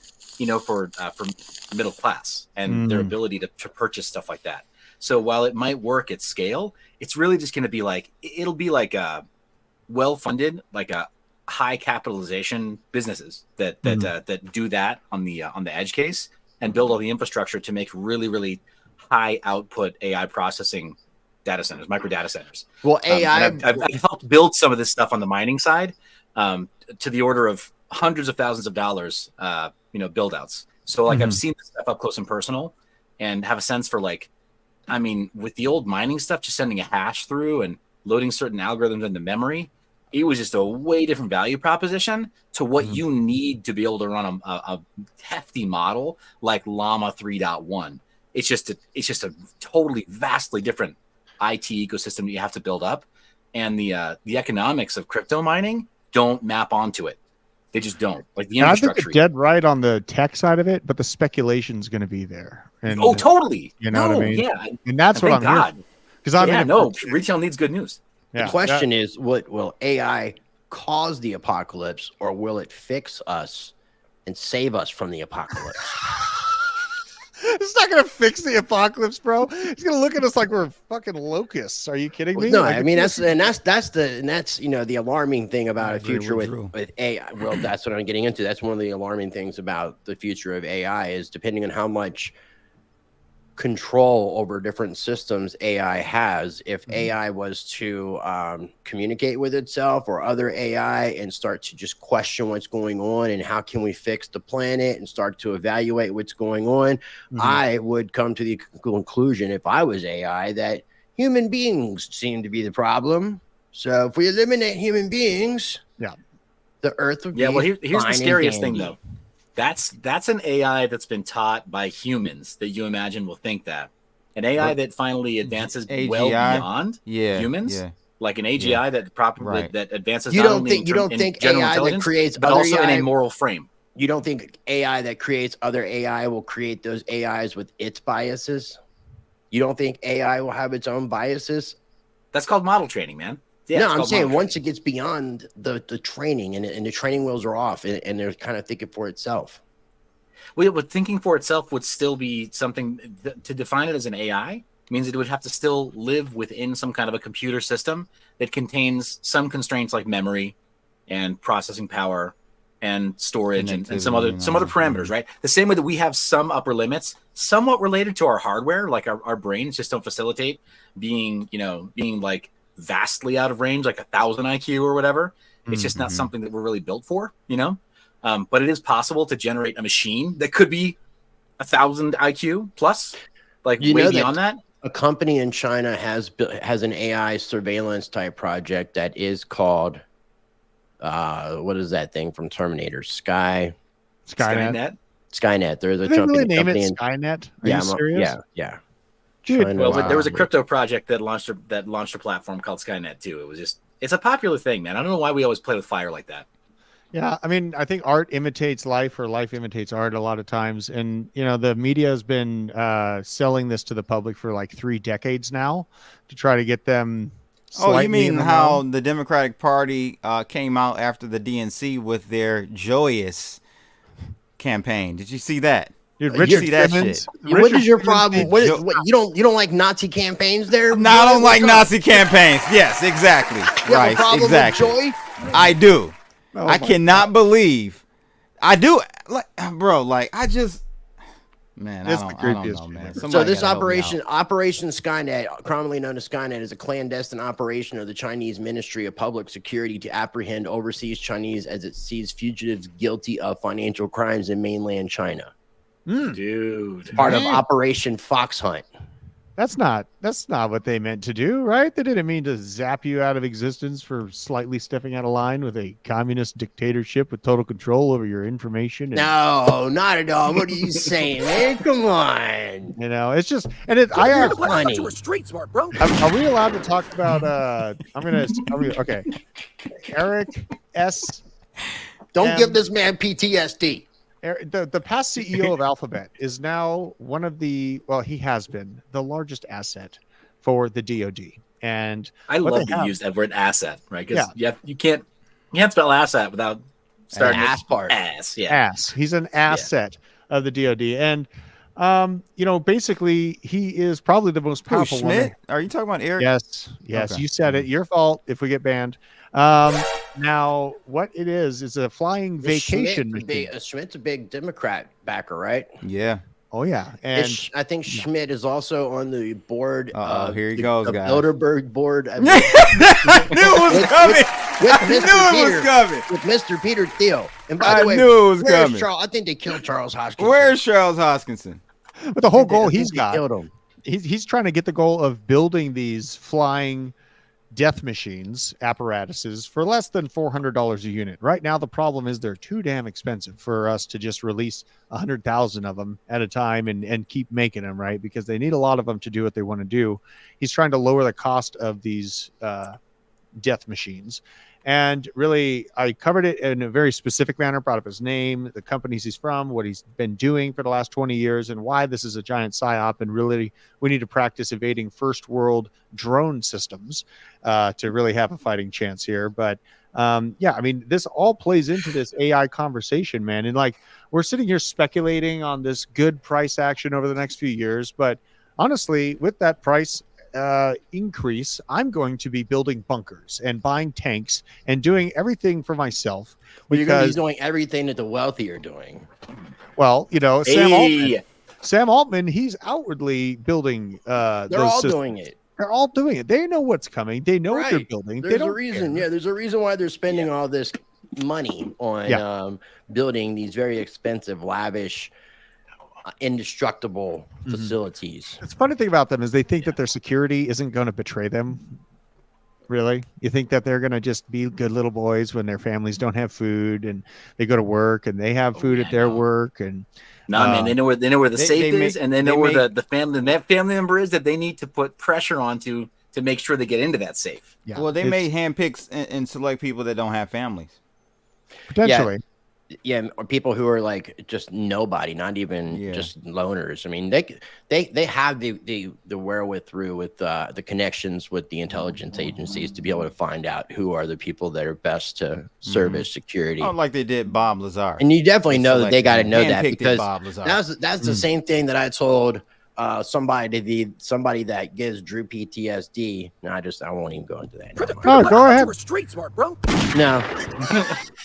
Speaker 6: middle class and their ability to purchase stuff like that. So while it might work at scale, it's really just going to be it'll be a well-funded, a high capitalization businesses that do that on the edge case and build all the infrastructure to make really, really high output AI processing data centers, micro data centers.
Speaker 1: Well, AI,
Speaker 6: I've helped build some of this stuff on the mining side, to the order of hundreds of thousands of dollars, build outs. So I've seen this stuff up close and personal and have a sense for with the old mining stuff, just sending a hash through and loading certain algorithms into memory, it was just a way different value proposition to what you need to be able to run a hefty model like Llama 3.1. It's just a totally vastly different IT ecosystem that you have to build up, and the economics of crypto mining don't map onto it. They just don't. The infrastructure.
Speaker 8: I think you're dead right on the tech side of it, but the speculation is going to be there. And,
Speaker 6: totally.
Speaker 8: You know what I mean?
Speaker 6: Yeah,
Speaker 8: and that's what I'm here. Because
Speaker 6: retail needs good news.
Speaker 1: The question is, will AI cause the apocalypse, or will it fix us and save us from the apocalypse?
Speaker 8: It's not going to fix the apocalypse, bro. It's going to look at us like we're fucking locusts. Are you kidding me?
Speaker 1: No, I mean that's the alarming thing about a future with AI. Well, that's what I'm getting into. That's one of the alarming things about the future of AI is depending on how much control over different systems AI has. If AI was to communicate with itself or other AI and start to just question what's going on and how can we fix the planet and start to evaluate what's going on, I would come to the conclusion, if I was AI, that human beings seem to be the problem. So if we eliminate human beings, the Earth would be
Speaker 6: here's the scariest thing though. That's an AI that's been taught by humans that you imagine will think that. An AI that finally advances
Speaker 7: AGI?
Speaker 6: well beyond humans, like an AGI that advances
Speaker 1: you
Speaker 6: not
Speaker 1: don't
Speaker 6: only
Speaker 1: think, you don't
Speaker 6: in
Speaker 1: think
Speaker 6: general
Speaker 1: AI that
Speaker 6: intelligence,
Speaker 1: creates
Speaker 6: but
Speaker 1: other
Speaker 6: also
Speaker 1: AI,
Speaker 6: in a moral frame.
Speaker 1: You don't think AI that creates other AI will create those AIs with its biases? You don't think AI will have its own biases?
Speaker 6: That's called model training, man. Yeah,
Speaker 1: no, I'm saying once it gets beyond the training and the training wheels are off and they're kind of thinking for itself.
Speaker 6: Well, but thinking for itself would still be something to define it as an AI means it would have to still live within some kind of a computer system that contains some constraints like memory and processing power and storage and some other parameters, right? The same way that we have some upper limits, somewhat related to our hardware, like our brains just don't facilitate being like vastly out of range, like 1,000 IQ or whatever. It's just not something that we're really built for, but it is possible to generate a machine that could be 1,000 IQ plus, way beyond that.
Speaker 1: A company in China has an AI surveillance type project that is called, what is that thing from Terminator? Skynet. There's a
Speaker 8: company name it Skynet. Are you serious?
Speaker 1: Yeah.
Speaker 6: Dude, well, there was a crypto project that launched a platform called Skynet too. It's a popular thing, man. I don't know why we always play with fire like that.
Speaker 8: Yeah, I mean, I think art imitates life, or life imitates art a lot of times. And, the media has been selling this to the public for like 3 decades now to try to get them
Speaker 7: Oh, you mean how the Democratic Party came out after the DNC with their joyous campaign? Did you see that?
Speaker 8: Dude, Richard
Speaker 7: see that
Speaker 8: Simmons,
Speaker 7: shit?
Speaker 1: What is your problem? What you don't like Nazi campaigns there?
Speaker 7: No, I don't like Nazi campaigns. Yes, exactly. Right, exactly.
Speaker 1: With joy?
Speaker 7: I do.
Speaker 8: Oh
Speaker 7: I cannot believe. I do. Like, bro, like I just. Man, I don't know, man.
Speaker 1: So this Operation Skynet, commonly known as Skynet, is a clandestine operation of the Chinese Ministry of Public Security to apprehend overseas Chinese as it sees fugitives guilty of financial crimes in mainland China.
Speaker 6: Dude,
Speaker 1: Part of Operation Fox Hunt.
Speaker 8: That's not what they meant to do, right? They didn't mean to zap you out of existence for slightly stepping out of line with a communist dictatorship with total control over your information.
Speaker 1: No, not at all. What are you saying, man? Come on.
Speaker 8: You know, it's just, and it. I have.
Speaker 1: Funny.
Speaker 9: You were street smart, bro.
Speaker 8: Are we allowed to talk about? Okay. Eric S.
Speaker 1: Don't give this man PTSD.
Speaker 8: The past CEO of Alphabet is now one of he has been the largest asset for the DoD. And
Speaker 6: I love to use that word asset, right? Because you can't spell asset without starting
Speaker 1: ass part.
Speaker 6: Ass, yeah.
Speaker 8: Ass. He's an asset of the DoD. And basically he is probably the most powerful
Speaker 7: Schmidt? Are you talking about Eric?
Speaker 8: Yes.
Speaker 7: Okay.
Speaker 8: You said it. Your fault if we get banned. Now, what it is a flying vacation.
Speaker 1: Schmidt's a big Democrat backer, right?
Speaker 7: Yeah.
Speaker 8: Oh, yeah. And
Speaker 1: I think Schmidt is also on the board.
Speaker 7: Here he goes, guys.
Speaker 1: Bilderberg board.
Speaker 7: I knew it was coming.
Speaker 1: With Mr. Peter Thiel. And by the way,
Speaker 7: knew it was coming.
Speaker 1: I think they killed Charles Hoskinson.
Speaker 7: Where's Charles Hoskinson?
Speaker 8: But the whole goal he's got,
Speaker 1: killed him.
Speaker 8: He's trying to get the goal of building these flying death machines, apparatuses, for less than $400 a unit. Right now, the problem is they're too damn expensive for us to just release 100,000 of them at a time and keep making them, right? Because they need a lot of them to do what they want to do. He's trying to lower the cost of these death machines. And really, I covered it in a very specific manner, brought up his name, the companies he's from, what he's been doing for the last 20 years, and why this is a giant psyop. And really, we need to practice evading first world drone systems to really have a fighting chance here. But this all plays into this AI conversation, man. And like, we're sitting here speculating on this good price action over the next few years. But honestly, with that price increase, I'm going to be building bunkers and buying tanks and doing everything for myself.
Speaker 1: Well, you're going to be doing everything that the wealthy are doing.
Speaker 8: Well, Sam Altman, he's outwardly building
Speaker 1: they're all doing it.
Speaker 8: They're all doing it. They know what's coming. They know what they're building.
Speaker 1: There's a reason. Yeah, there's a reason why they're spending all this money on building these very expensive, lavish, indestructible facilities.
Speaker 8: The funny thing about them is they think that their security isn't going to betray them. Really? You think that they're going to just be good little boys when their families don't have food and they go to work and they have food at their work? And
Speaker 6: man, they know where the safe is, and they know where the family member is that they need to put pressure on to make sure they get into that safe.
Speaker 7: Yeah. Well, they may handpick and select people that don't have families.
Speaker 8: Potentially.
Speaker 1: Yeah, or people who are like just nobody, not even just loners. I mean, they have the wherewithal with the connections with the intelligence agencies to be able to find out who are the people that are best to serve as security.
Speaker 7: Oh, like they did Bob Lazar.
Speaker 1: And you definitely know that they got to know that, because
Speaker 7: Bob Lazar.
Speaker 1: that's the same thing that I told somebody that gives Drew PTSD. No, I won't even go into that.
Speaker 8: Oh, go ahead.
Speaker 9: You were street smart, bro.
Speaker 1: No,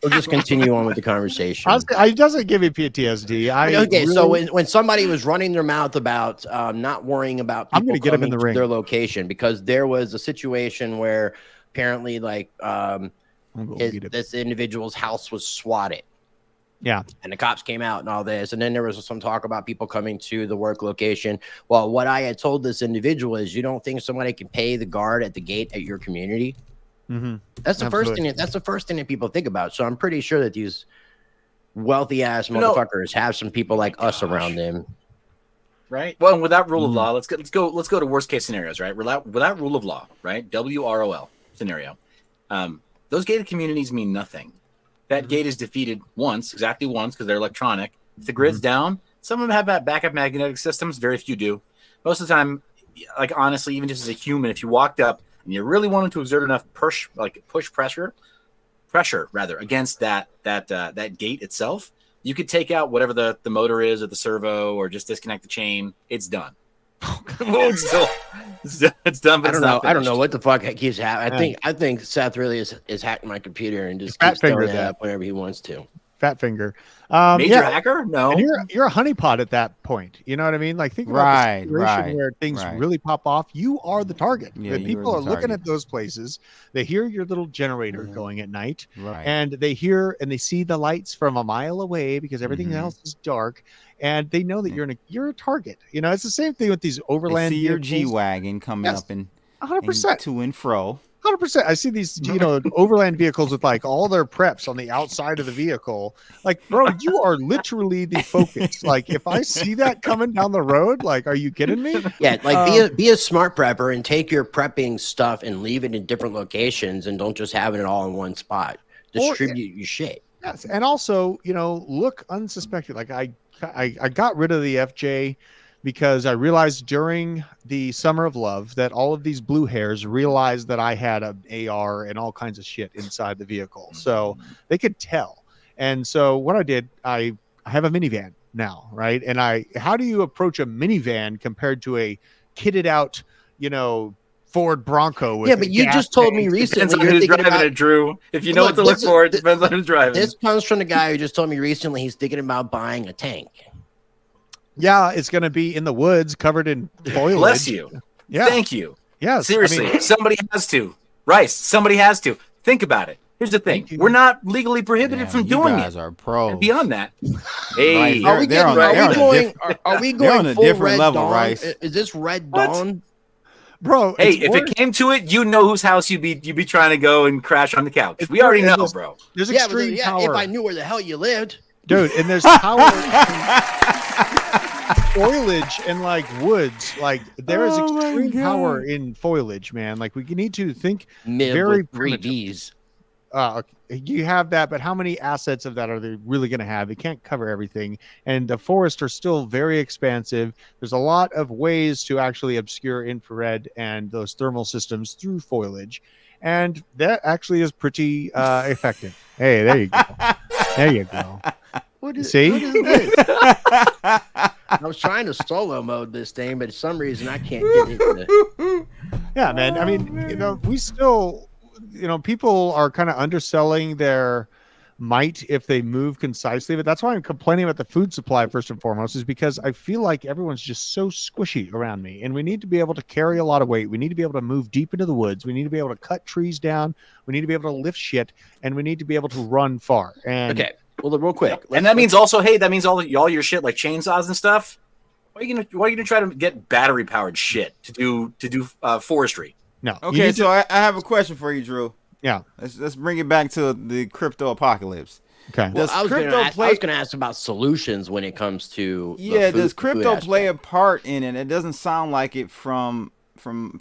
Speaker 1: we'll just continue on with the conversation.
Speaker 8: It doesn't give me PTSD.
Speaker 1: So when somebody was running their mouth about not worrying about people,
Speaker 8: I'm going to get them in the ring.
Speaker 1: Their location, because there was a situation where apparently this individual's house was swatted.
Speaker 8: Yeah.
Speaker 1: And the cops came out and all this. And then there was some talk about people coming to the work location. Well, what I had told this individual is, you don't think somebody can pay the guard at the gate at your community?
Speaker 8: Mm-hmm.
Speaker 1: That's the first thing. That's the first thing that people think about. So I'm pretty sure that these wealthy ass motherfuckers have some people like us around them.
Speaker 6: Right. Well, and without rule of law, let's go to worst case scenarios, right? Without rule of law, right? WROL scenario. Those gated communities mean nothing. That gate is defeated exactly once, because they're electronic. If the grid's down, some of them have backup magnetic systems. Very few do. Most of the time, like honestly, even just as a human, if you walked up and you really wanted to exert enough push pressure against that gate itself, you could take out whatever the motor is or the servo, or just disconnect the chain. It's done. It's done. But
Speaker 1: I don't know what the fuck keeps happening. I think Seth really is hacking my computer and just keeps throwing it up whenever he wants to.
Speaker 8: Fat finger.
Speaker 6: Major hacker? No.
Speaker 8: And you're a honeypot at that point. You know what I mean? Like, think about the situation where things really pop off. You are the target. Yeah, people are looking at those places. They hear your little generator going at night, and they hear and they see the lights from a mile away because everything else is dark, and they know that you're a target. You know, it's the same thing with these overland.
Speaker 7: They see your G-Wagon coming up and
Speaker 8: 100%
Speaker 7: to and fro.
Speaker 8: 100%. I see these, overland vehicles with like all their preps on the outside of the vehicle. Like, bro, you are literally the focus. Like, if I see that coming down the road, like, are you kidding me?
Speaker 1: Yeah, like be a smart prepper and take your prepping stuff and leave it in different locations, and don't just have it all in one spot. Distribute your shit.
Speaker 8: Yes, and also, look unsuspected. Like I got rid of the FJ because I realized during the Summer of Love that all of these blue hairs realized that I had an AR and all kinds of shit inside the vehicle. So they could tell. And so what I did, I have a minivan now, right? And how do you approach a minivan compared to a kitted out, Ford Bronco? With
Speaker 1: but you just told me recently.
Speaker 6: Depends on who's driving it, Drew. If you know what to look for, it depends on who's driving.
Speaker 1: This comes from the guy who just told me recently he's thinking about buying a tank.
Speaker 8: Yeah, it's going to be in the woods covered in foliage.
Speaker 6: Bless you.
Speaker 8: Yeah.
Speaker 6: Thank you.
Speaker 8: Yeah.
Speaker 6: Seriously, somebody has to. Rice, somebody has to. Think about it. Here's the thing. We're not legally prohibited from doing it.
Speaker 7: You guys are pros.
Speaker 6: And beyond that. Hey.
Speaker 1: Are we going
Speaker 7: on a
Speaker 1: full
Speaker 7: different
Speaker 1: Red
Speaker 7: level,
Speaker 1: Dawn?
Speaker 7: Rice?
Speaker 1: Is this Red Dawn?
Speaker 8: Bro,
Speaker 6: hey, if it came to it, you know whose house you'd be trying to go and crash on the couch. We already know, bro.
Speaker 8: There's extreme power.
Speaker 1: If I knew where the hell you lived.
Speaker 8: Dude, and there's power foliage and like woods. Like there is extreme power in foliage, man. Like we need to think very
Speaker 1: primitive.
Speaker 8: You have that, but how many assets of that are they really going to have? They can't cover everything, and the forests are still very expansive. There's a lot of ways to actually obscure infrared and those thermal systems through foliage, and that actually is pretty effective. Hey, there you go. There you go.
Speaker 1: What is
Speaker 8: this?
Speaker 1: I was trying to solo mode this thing, but for some reason I can't get into it.
Speaker 8: Yeah, man. I mean, we still, people are kind of underselling their might if they move concisely, but that's why I'm complaining about the food supply first and foremost, is because I feel like everyone's just so squishy around me, and we need to be able to carry a lot of weight. We need to be able to move deep into the woods. We need to be able to cut trees down. We need to be able to lift shit, and we need to be able to run far. And
Speaker 1: okay. Well, real quick,
Speaker 6: and that means also, that means all your shit like chainsaws and stuff. Why are you gonna try to get battery powered shit to do forestry?
Speaker 8: No.
Speaker 7: Okay, so I have a question for you, Drew.
Speaker 8: Yeah.
Speaker 7: Let's bring it back to the crypto apocalypse.
Speaker 8: Okay.
Speaker 1: Well, I was going to ask about solutions when it comes to
Speaker 7: does crypto play a part in it? It doesn't sound like it from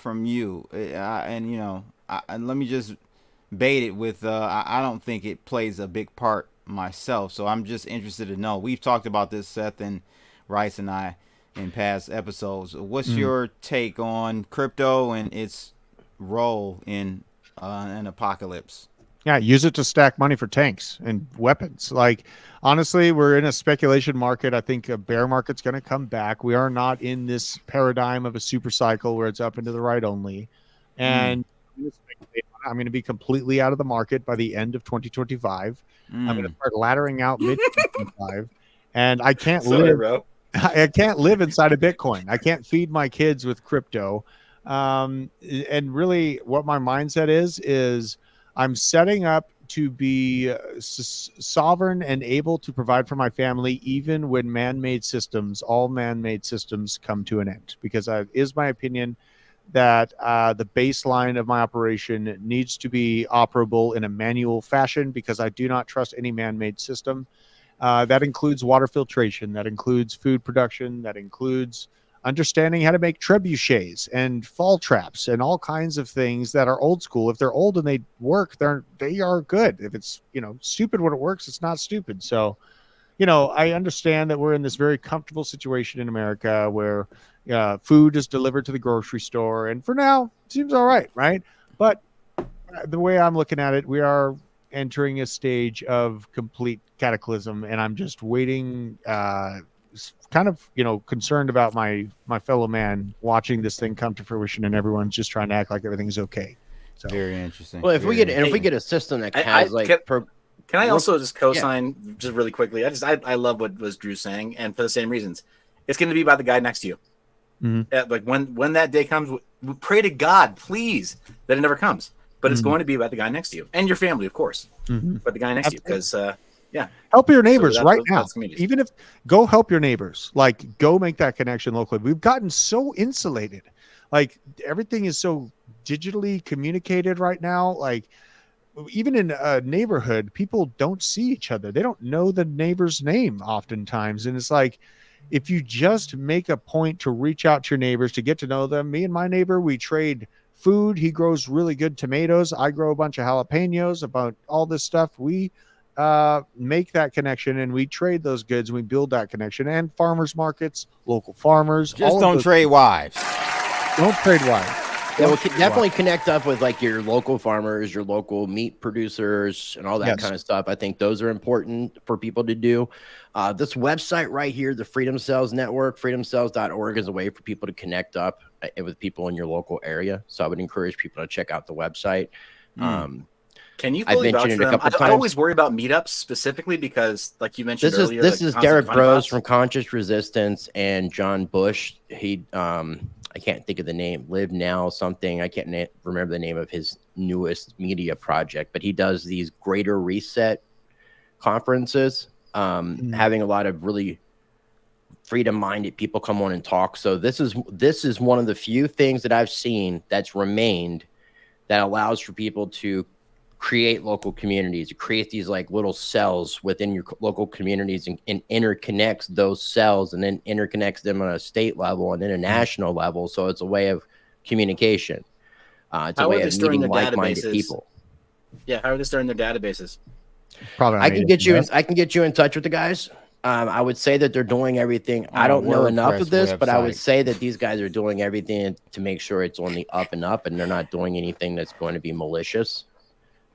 Speaker 7: you, and let me just bait it with I don't think it plays a big part myself, so I'm just interested to know. We've talked about this, Seth and Rice and I, in past episodes. What's your take on crypto and its role in an apocalypse?
Speaker 8: Yeah, use it to stack money for tanks and weapons. Like, honestly, we're in a speculation market. I think a bear market's going to come back. We are not in this paradigm of a super cycle where it's up and to the right only. And I'm going to be completely out of the market by the end of 2025. I'm going to start laddering out mid-2025. And I can't I can't live inside of Bitcoin. I can't feed my kids with crypto. And really what my mindset is I'm setting up to be sovereign and able to provide for my family, even when all man-made systems come to an end, because it is my opinion that the baseline of my operation needs to be operable in a manual fashion, because I do not trust any man-made system. That includes water filtration, that includes food production, that includes understanding how to make trebuchets and fall traps and all kinds of things that are old school. If they're old and they work, they are good. If it's stupid when it works, it's not stupid. So I understand that we're in this very comfortable situation in America where Food is delivered to the grocery store, and for now, it seems all right, right? But the way I'm looking at it, we are entering a stage of complete cataclysm, and I'm just waiting, kind of, concerned about my fellow man watching this thing come to fruition, and everyone's just trying to act like everything's okay. So
Speaker 7: very interesting.
Speaker 1: Well, if we get a system that has
Speaker 6: can I also just co-sign just really quickly? I love what was Drew saying, and for the same reasons, it's going to be about the guy next to you.
Speaker 8: Mm-hmm.
Speaker 6: Like when that day comes, we pray to God, please, that it never comes. But it's going to be about the guy next to you and your family, of course.
Speaker 8: Mm-hmm.
Speaker 6: But the guy next to you, because
Speaker 8: help your neighbors right now.
Speaker 6: Communities.
Speaker 8: Even if go help your neighbors, like go make that connection locally. We've gotten so insulated, like everything is so digitally communicated right now. Like even in a neighborhood, people don't see each other. They don't know the neighbor's name oftentimes, and it's like, if you just make a point to reach out to your neighbors, to get to know them. Me and my neighbor, we trade food. He grows really good tomatoes. I grow a bunch of jalapenos. About all this stuff, we make that connection, and we trade those goods, and we build that connection. And farmers markets, local farmers.
Speaker 7: Just don't trade wives.
Speaker 8: Don't trade wives.
Speaker 1: Yeah, we'll definitely connect up with like your local farmers, your local meat producers, and all that kind of stuff. I think those are important for people to do. This website right here, the Freedom Cells Network, freedomcells.org, is a way for people to connect up with people in your local area. So I would encourage people to check out the website.
Speaker 6: Can you fully vouch for them? I always worry about meetups specifically because, like you mentioned earlier,
Speaker 1: this is Derek Bros from Conscious Resistance and John Bush. He I can't think of the name, Live Now something. I can't remember the name of his newest media project, but he does these Greater Reset conferences, having a lot of really freedom-minded people come on and talk. So this is one of the few things that I've seen that's remained that allows for people to create local communities, to create these like little cells within your local communities and interconnects those cells and then interconnects them on a state level and then a national level. So it's a way of communication. It's a way of meeting like-minded people.
Speaker 6: Yeah. How are they storing their databases?
Speaker 8: Probably.
Speaker 1: I can get you in touch with the guys. I would say that they're doing everything. I don't know enough of this, but I would say that these guys are doing everything to make sure it's on the up and up, and they're not doing anything that's going to be malicious.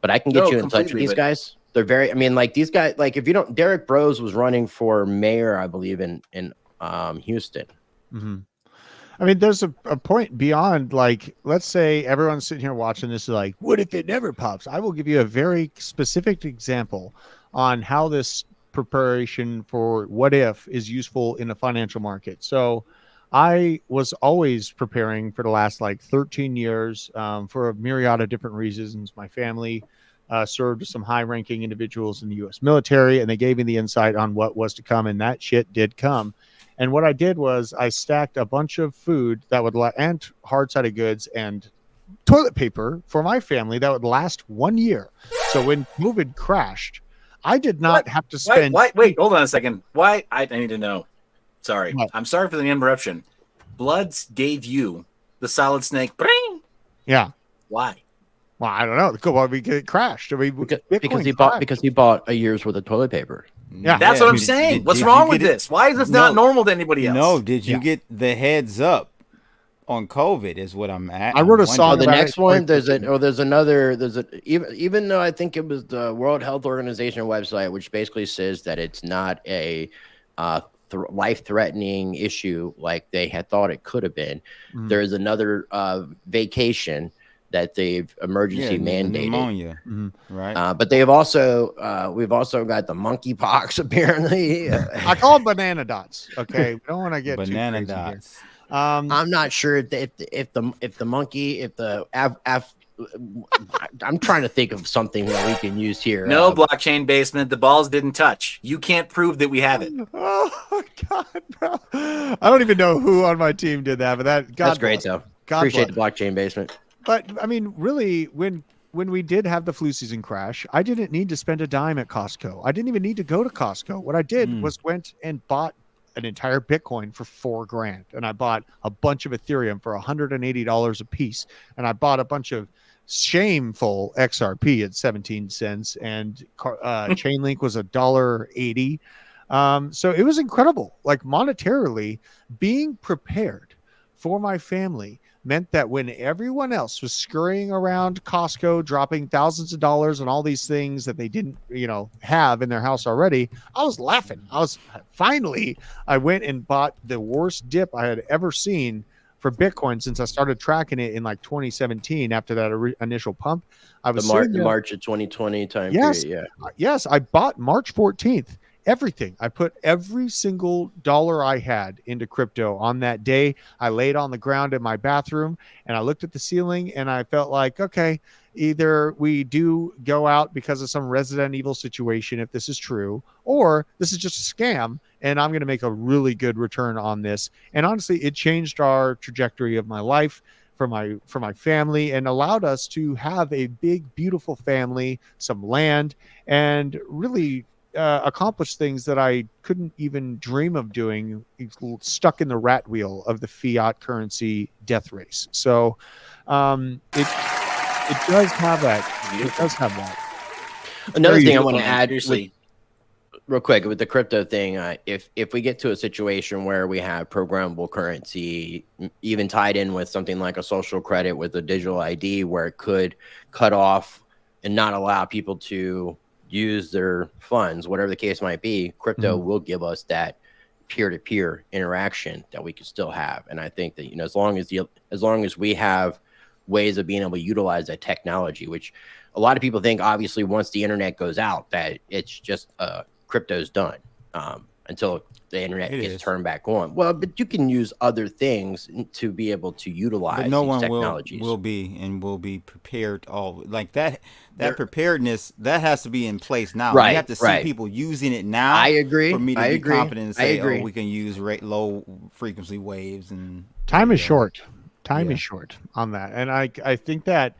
Speaker 1: But I can get you in touch with these guys. They're very, I mean, like these guys, like if you don't, Derek Bros was running for mayor, I believe, in Houston.
Speaker 8: Mm-hmm. I mean, there's a point beyond, like, let's say everyone's sitting here watching this is like, what if it never pops? I will give you a very specific example on how this preparation for what if is useful in a financial market. So I was always preparing for the last like 13 years for a myriad of different reasons. My family served some high-ranking individuals in the U.S. military, and they gave me the insight on what was to come, and that shit did come. And what I did was I stacked a bunch of food that would and hard-sided goods and toilet paper for my family that would last 1 year. So when COVID crashed, I did not have to spend.
Speaker 6: Wait, hold on a second. Why? I need to know. Sorry. What? I'm sorry for the interruption. Bloods gave you the solid snake. Bring.
Speaker 8: Yeah.
Speaker 6: Why?
Speaker 8: Well, I don't know. Well, it crashed. I mean,
Speaker 1: because he bought a year's worth of toilet paper.
Speaker 8: Yeah,
Speaker 6: that's what I'm saying. What's wrong with this? Why is this not normal to anybody else?
Speaker 7: No, did you get the heads up on COVID? Is what I'm at.
Speaker 8: I wrote a song.
Speaker 1: The next one, there's even though I think it was the World Health Organization website, which basically says that it's not a life-threatening issue like they had thought it could have been. There's another vacation that they've emergency mandated.
Speaker 7: Pneumonia, right?
Speaker 1: But they've also we've also got the monkeypox apparently.
Speaker 8: I call them banana dots. Okay, we don't want to get
Speaker 7: banana
Speaker 8: too crazy
Speaker 7: dots.
Speaker 8: Here.
Speaker 1: I'm not sure if the monkey I'm trying to think of something that we can use here.
Speaker 6: No, blockchain basement. The balls didn't touch. You can't prove that we have it.
Speaker 8: Oh God, bro! I don't even know who on my team did that, but that's
Speaker 1: great though. Appreciate the blockchain basement.
Speaker 8: But I mean, really, when we did have the flu season crash, I didn't need to spend a dime at Costco. I didn't even need to go to Costco. What I did was went and bought an entire Bitcoin for $4,000, and I bought a bunch of Ethereum for $180 a piece, and I bought a bunch of shameful XRP at 17 cents, and Chainlink was $1.80. So it was incredible. Like monetarily, being prepared for my family meant that when everyone else was scurrying around Costco, dropping thousands of dollars on all these things that they didn't, have in their house already, I was laughing. I went and bought the worst dip I had ever seen for Bitcoin since I started tracking it in like 2017 after that initial pump. I was
Speaker 1: the March of 2020 time period. Yeah.
Speaker 8: Yes. I bought March 14th. Everything. I put every single dollar I had into crypto on that day. I laid on the ground in my bathroom and I looked at the ceiling and I felt like, okay, either we do go out because of some Resident Evil situation, if this is true, or this is just a scam and I'm going to make a really good return on this. And honestly, it changed our trajectory of my life for my family and allowed us to have a big, beautiful family, some land, and really accomplish things that I couldn't even dream of doing, stuck in the rat wheel of the fiat currency death race. So it does have that. It does have that.
Speaker 1: Another thing I want to add real quick with the crypto thing, if we get to a situation where we have programmable currency, even tied in with something like a social credit with a digital ID, where it could cut off and not allow people to use their funds, whatever the case might be, crypto will give us that peer-to-peer interaction that we can still have. And I think that, as long as we have ways of being able to utilize that technology, which a lot of people think, obviously, once the internet goes out, that it's just crypto's done until the internet gets turned back on. Well, but you can use other things to be able to utilize
Speaker 7: but no
Speaker 1: these
Speaker 7: one
Speaker 1: technologies.
Speaker 7: will be prepared. All like that preparedness that has to be in place now.
Speaker 1: Right,
Speaker 7: you have to see people using it now.
Speaker 1: I agree.
Speaker 7: For me to be confident and say, oh, we can use low frequency waves and
Speaker 8: time is short. Time is short on that, and I think that,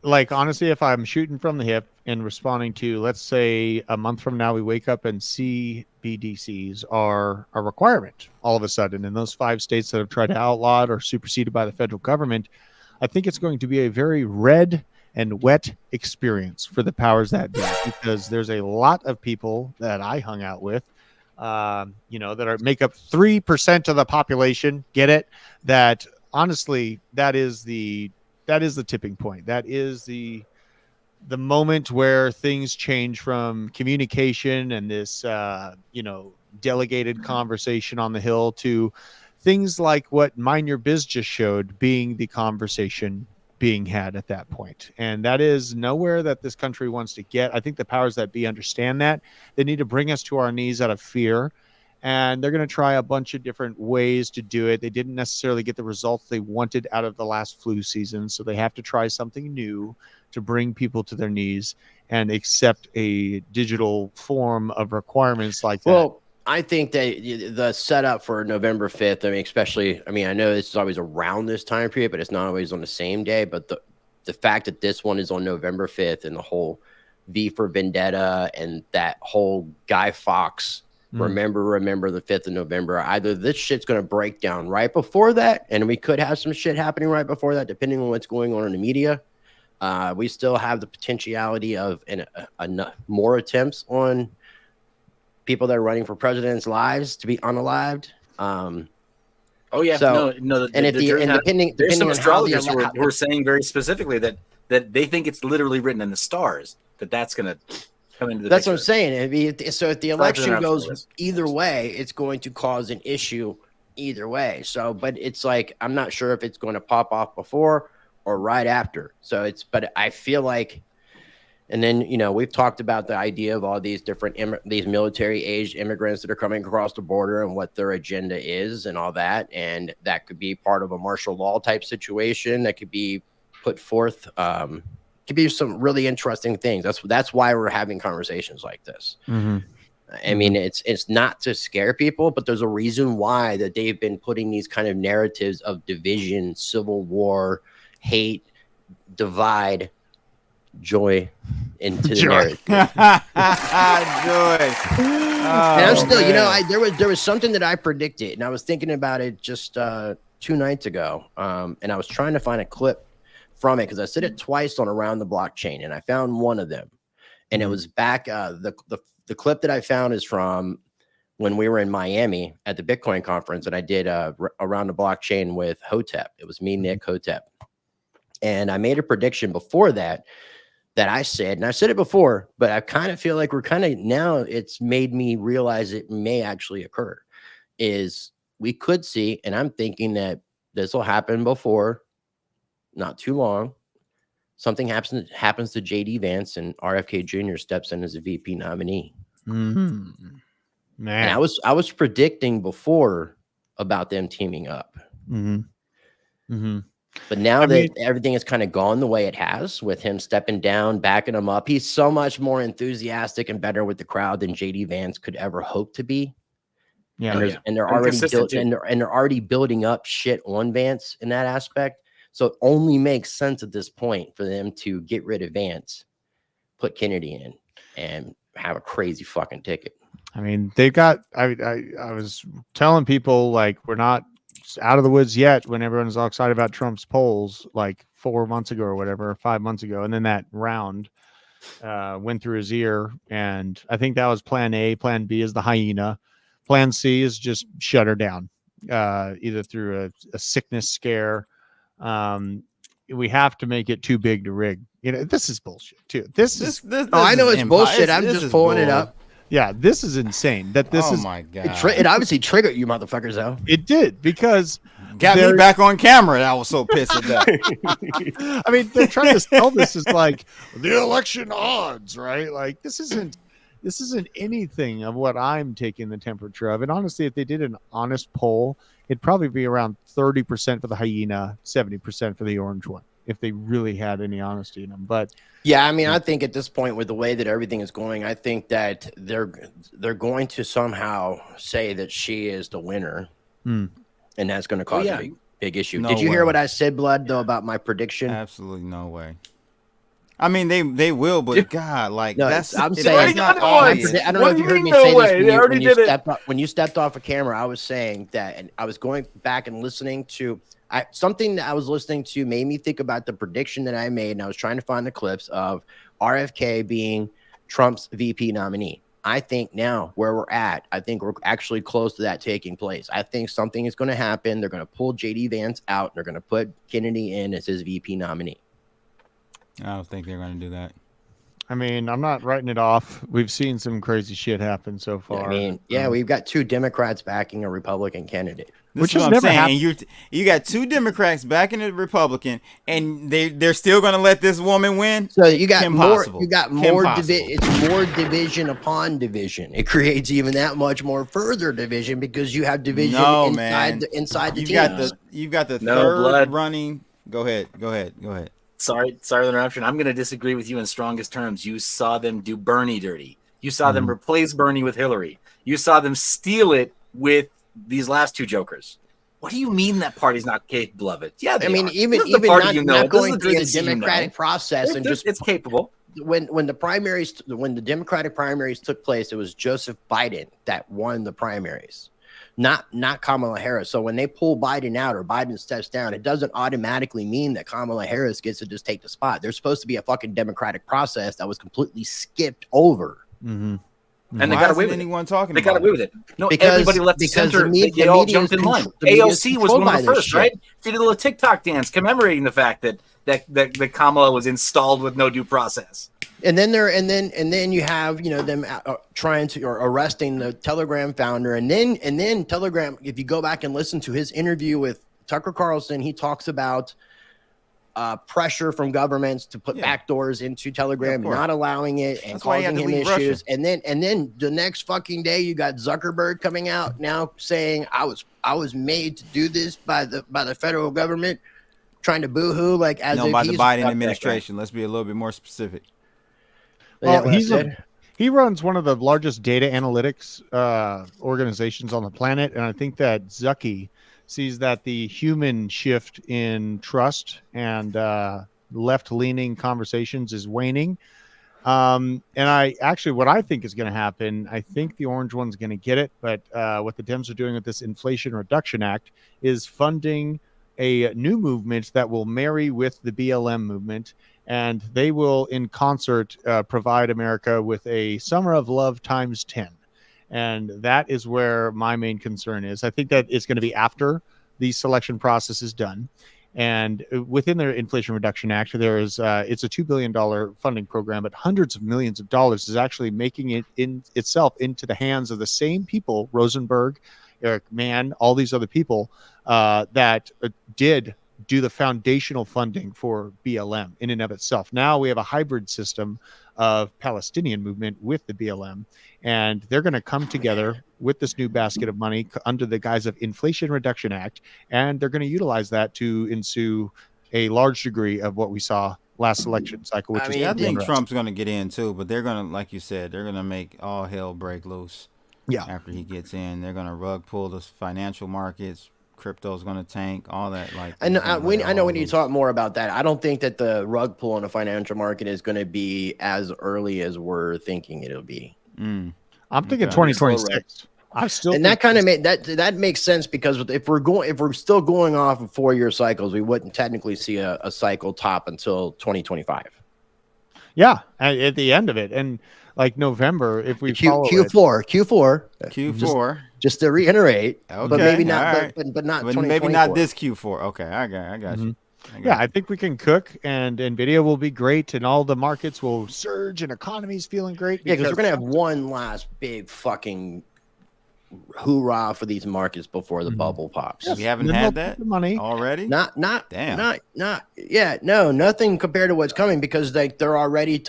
Speaker 8: like, honestly, if I'm shooting from the hip and responding to, let's say, a month from now, we wake up and CBDCs are a requirement all of a sudden in those 5 states that have tried to outlaw it or superseded by the federal government, I think it's going to be a very red and wet experience for the powers that be, because there's a lot of people that I hung out with, that make up 3% of the population. Get it? That honestly, that is the tipping point. That is the moment where things change from communication and this, delegated conversation on the Hill to things like what MineYourBiz just showed being the conversation being had at that point. And that is nowhere that this country wants to get. I think the powers that be understand that. They need to bring us to our knees out of fear. And they're going to try a bunch of different ways to do it. They didn't necessarily get the results they wanted out of the last flu season, so they have to try something new to bring people to their knees and accept a digital form of requirements like that.
Speaker 1: Well, I think that the setup for November 5th, I know this is always around this time period, but it's not always on the same day. But the fact that this one is on November 5th and the whole V for Vendetta and that whole Guy Fawkes, remember the 5th of November. Either this shit's going to break down right before that, and we could have some shit happening right before that, depending on what's going on in the media. We still have the potentiality of more attempts on people that are running for president's lives to be unalived.
Speaker 6: Oh yeah,
Speaker 1: so,
Speaker 6: no.
Speaker 1: And
Speaker 6: there's some astrologers who are saying very specifically that they think it's literally written in the stars that's going to come into the
Speaker 1: That's
Speaker 6: picture.
Speaker 1: what I'm saying. So if the election goes either way, it's going to cause an issue either way. So, but it's like, I'm not sure if it's going to pop off before or right after. So but I feel like, and then, we've talked about the idea of all these different, these military aged immigrants that are coming across the border and what their agenda is and all that. And that could be part of a martial law type situation that could be put forth. Could be some really interesting things. That's why we're having conversations like this. I mean, it's not to scare people, but there's a reason why that they've been putting these kind of narratives of division, civil war, hate, divide, joy into the narrative.
Speaker 7: Joy.
Speaker 1: And I'm still, there was something that I predicted, and I was thinking about it just 2 nights ago, and I was trying to find a clip from it because I said it twice on Around the Blockchain, and I found one of them, and it was back. The clip that I found is from when we were in Miami at the Bitcoin conference, and I did around the blockchain with Hotep. It was me, Nick, Hotep. And I made a prediction before that I said, and I've said it before, but I kind of feel like we're kind of now it's made me realize it may actually occur, is we could see, and I'm thinking that this will happen before not too long. Something happens to JD Vance and RFK Jr. steps in as a VP nominee.
Speaker 8: Man,
Speaker 1: and I was predicting before about them teaming up. But now that everything has kind of gone the way it has, with him stepping down, backing him up, he's so much more enthusiastic and better with the crowd than JD Vance could ever hope to be. And they're already building up shit on Vance in that aspect. So it only makes sense at this point for them to get rid of Vance, put Kennedy in, and have a crazy fucking ticket.
Speaker 8: I mean, they've got. I was telling people, like, we're not out of the woods yet when everyone's all excited about Trump's polls like 4 months ago or whatever, 5 months ago. And then that round went through his ear. And I think that was plan A. Plan B is the hyena. Plan C is just shut her down, either through a sickness scare. We have to make it too big to rig. You know, this is bullshit too. This
Speaker 1: I know it's bullshit. I'm just pulling it up.
Speaker 8: Yeah, this is insane. Oh
Speaker 7: my god!
Speaker 1: It obviously triggered you, motherfuckers. Though
Speaker 8: it did, because
Speaker 7: got me back on camera. I was so pissed at that.
Speaker 8: I mean, they're trying to sell this as like the election odds, right? Like this isn't anything of what I'm taking the temperature of. And honestly, if they did an honest poll, it'd probably be around 30% for the hyena, 70% for the orange one, if they really had any honesty in them. But
Speaker 1: yeah, I mean, I think at this point, with the way that everything is going, I think that they're going to somehow say that she is the winner, and that's going to cause a big issue. Did you hear what I said, Blood, though, about my prediction?
Speaker 7: Absolutely no way. I mean, they will, but God, like that's.
Speaker 1: I'm saying,
Speaker 7: not
Speaker 1: I don't know if you heard me say this when you stepped off a camera. I was saying that, and I was going back and listening to something that I was listening to made me think about the prediction that I made, and I was trying to find the clips of RFK being Trump's VP nominee. I think now where we're at, I think we're actually close to that taking place. I think something is going to happen. They're going to pull JD Vance out, and they're going to put Kennedy in as his VP nominee.
Speaker 7: I don't think they're going to do that.
Speaker 8: I mean, I'm not writing it off. We've seen some crazy shit happen so far.
Speaker 1: I mean, we've got 2 Democrats backing a Republican candidate.
Speaker 7: Which is never happened. You got 2 Democrats backing a Republican, and they're still going to let this woman win.
Speaker 1: So you got more. You got more. It's more division upon division. It creates even that much more further division, because you have division inside the teams.
Speaker 7: You've got the third running. Go ahead.
Speaker 6: Sorry, the interruption. I'm going to disagree with you in strongest terms. You saw them do Bernie dirty. You saw them replace Bernie with Hillary. You saw them steal it with these last 2 jokers. What do you mean that party's not capable of it? Yeah,
Speaker 1: I mean, even not going through the Democratic process, and just
Speaker 6: it's capable.
Speaker 1: When the Democratic primaries took place, it was Joseph Biden that won the primaries, not Kamala Harris. So when they pull Biden out or Biden steps down, it doesn't automatically mean that Kamala Harris gets to just take the spot. There's supposed to be a fucking democratic process that was completely skipped over.
Speaker 6: And they got away with
Speaker 7: anyone talking
Speaker 6: They
Speaker 7: about
Speaker 6: got away with it. No,
Speaker 1: because
Speaker 6: everybody left the center. They all jumped in line. AOC was one of the first, right? She did a little TikTok dance commemorating the fact that Kamala was installed with no due process.
Speaker 1: And then you have, you know, them trying to, or arresting the Telegram founder, and then Telegram. If you go back and listen to his interview with Tucker Carlson, he talks about pressure from governments to put backdoors into Telegram, not allowing it, and causing him issues. And then the next fucking day, you got Zuckerberg coming out now saying, I was made to do this by the federal government, trying to boohoo like as if
Speaker 7: by the Biden administration. Let's be a little bit more specific.
Speaker 8: Well, he runs one of the largest data analytics organizations on the planet, and I think that Zucky sees that the human shift in trust and left-leaning conversations is waning. And what I think is going to happen, I think the orange one's going to get it, but what the Dems are doing with this Inflation Reduction Act is funding a new movement that will marry with the BLM movement, and they will, in concert, provide America with a summer of love times 10. And that is where my main concern is. I think that it's going to be after the selection process is done. And within the Inflation Reduction Act, there is it's a $2 billion funding program, but hundreds of millions of dollars is actually making it in itself into the hands of the same people, Rosenberg, Eric Mann, all these other people that did do the foundational funding for BLM in and of itself. Now we have a hybrid system of Palestinian movement with the BLM, and they're going to come together with this new basket of money under the guise of Inflation Reduction Act, and they're going to utilize that to ensue a large degree of what we saw last election cycle, which
Speaker 7: I think Trump's going to get in too, but they're going to, like you said, they're going to make all hell break loose.
Speaker 8: Yeah.
Speaker 7: After he gets in, they're going to rug pull the financial markets. Crypto's going to tank, all that. Like,
Speaker 1: I know we need to talk more about that. I don't think that the rug pull in the financial market is going to be as early as we're thinking it'll be.
Speaker 8: I'm thinking 2026. I'm still,
Speaker 1: and that kind of that makes sense, because if we're still going off of 4-year cycles, we wouldn't technically see a cycle top until 2025.
Speaker 8: Yeah, at the end of it, and like November, if we
Speaker 1: Q4. Just to reiterate,
Speaker 7: okay,
Speaker 1: but maybe not,
Speaker 7: right.
Speaker 1: but not,
Speaker 7: maybe not this Q4. Okay, I got you.
Speaker 8: I think we can cook, and Nvidia will be great, and all the markets will surge, and economy's feeling great.
Speaker 1: Because we're gonna have one last big fucking hoorah for these markets before the bubble pops.
Speaker 7: Yes. We haven't had that money already.
Speaker 1: Nothing compared to what's coming, because they're already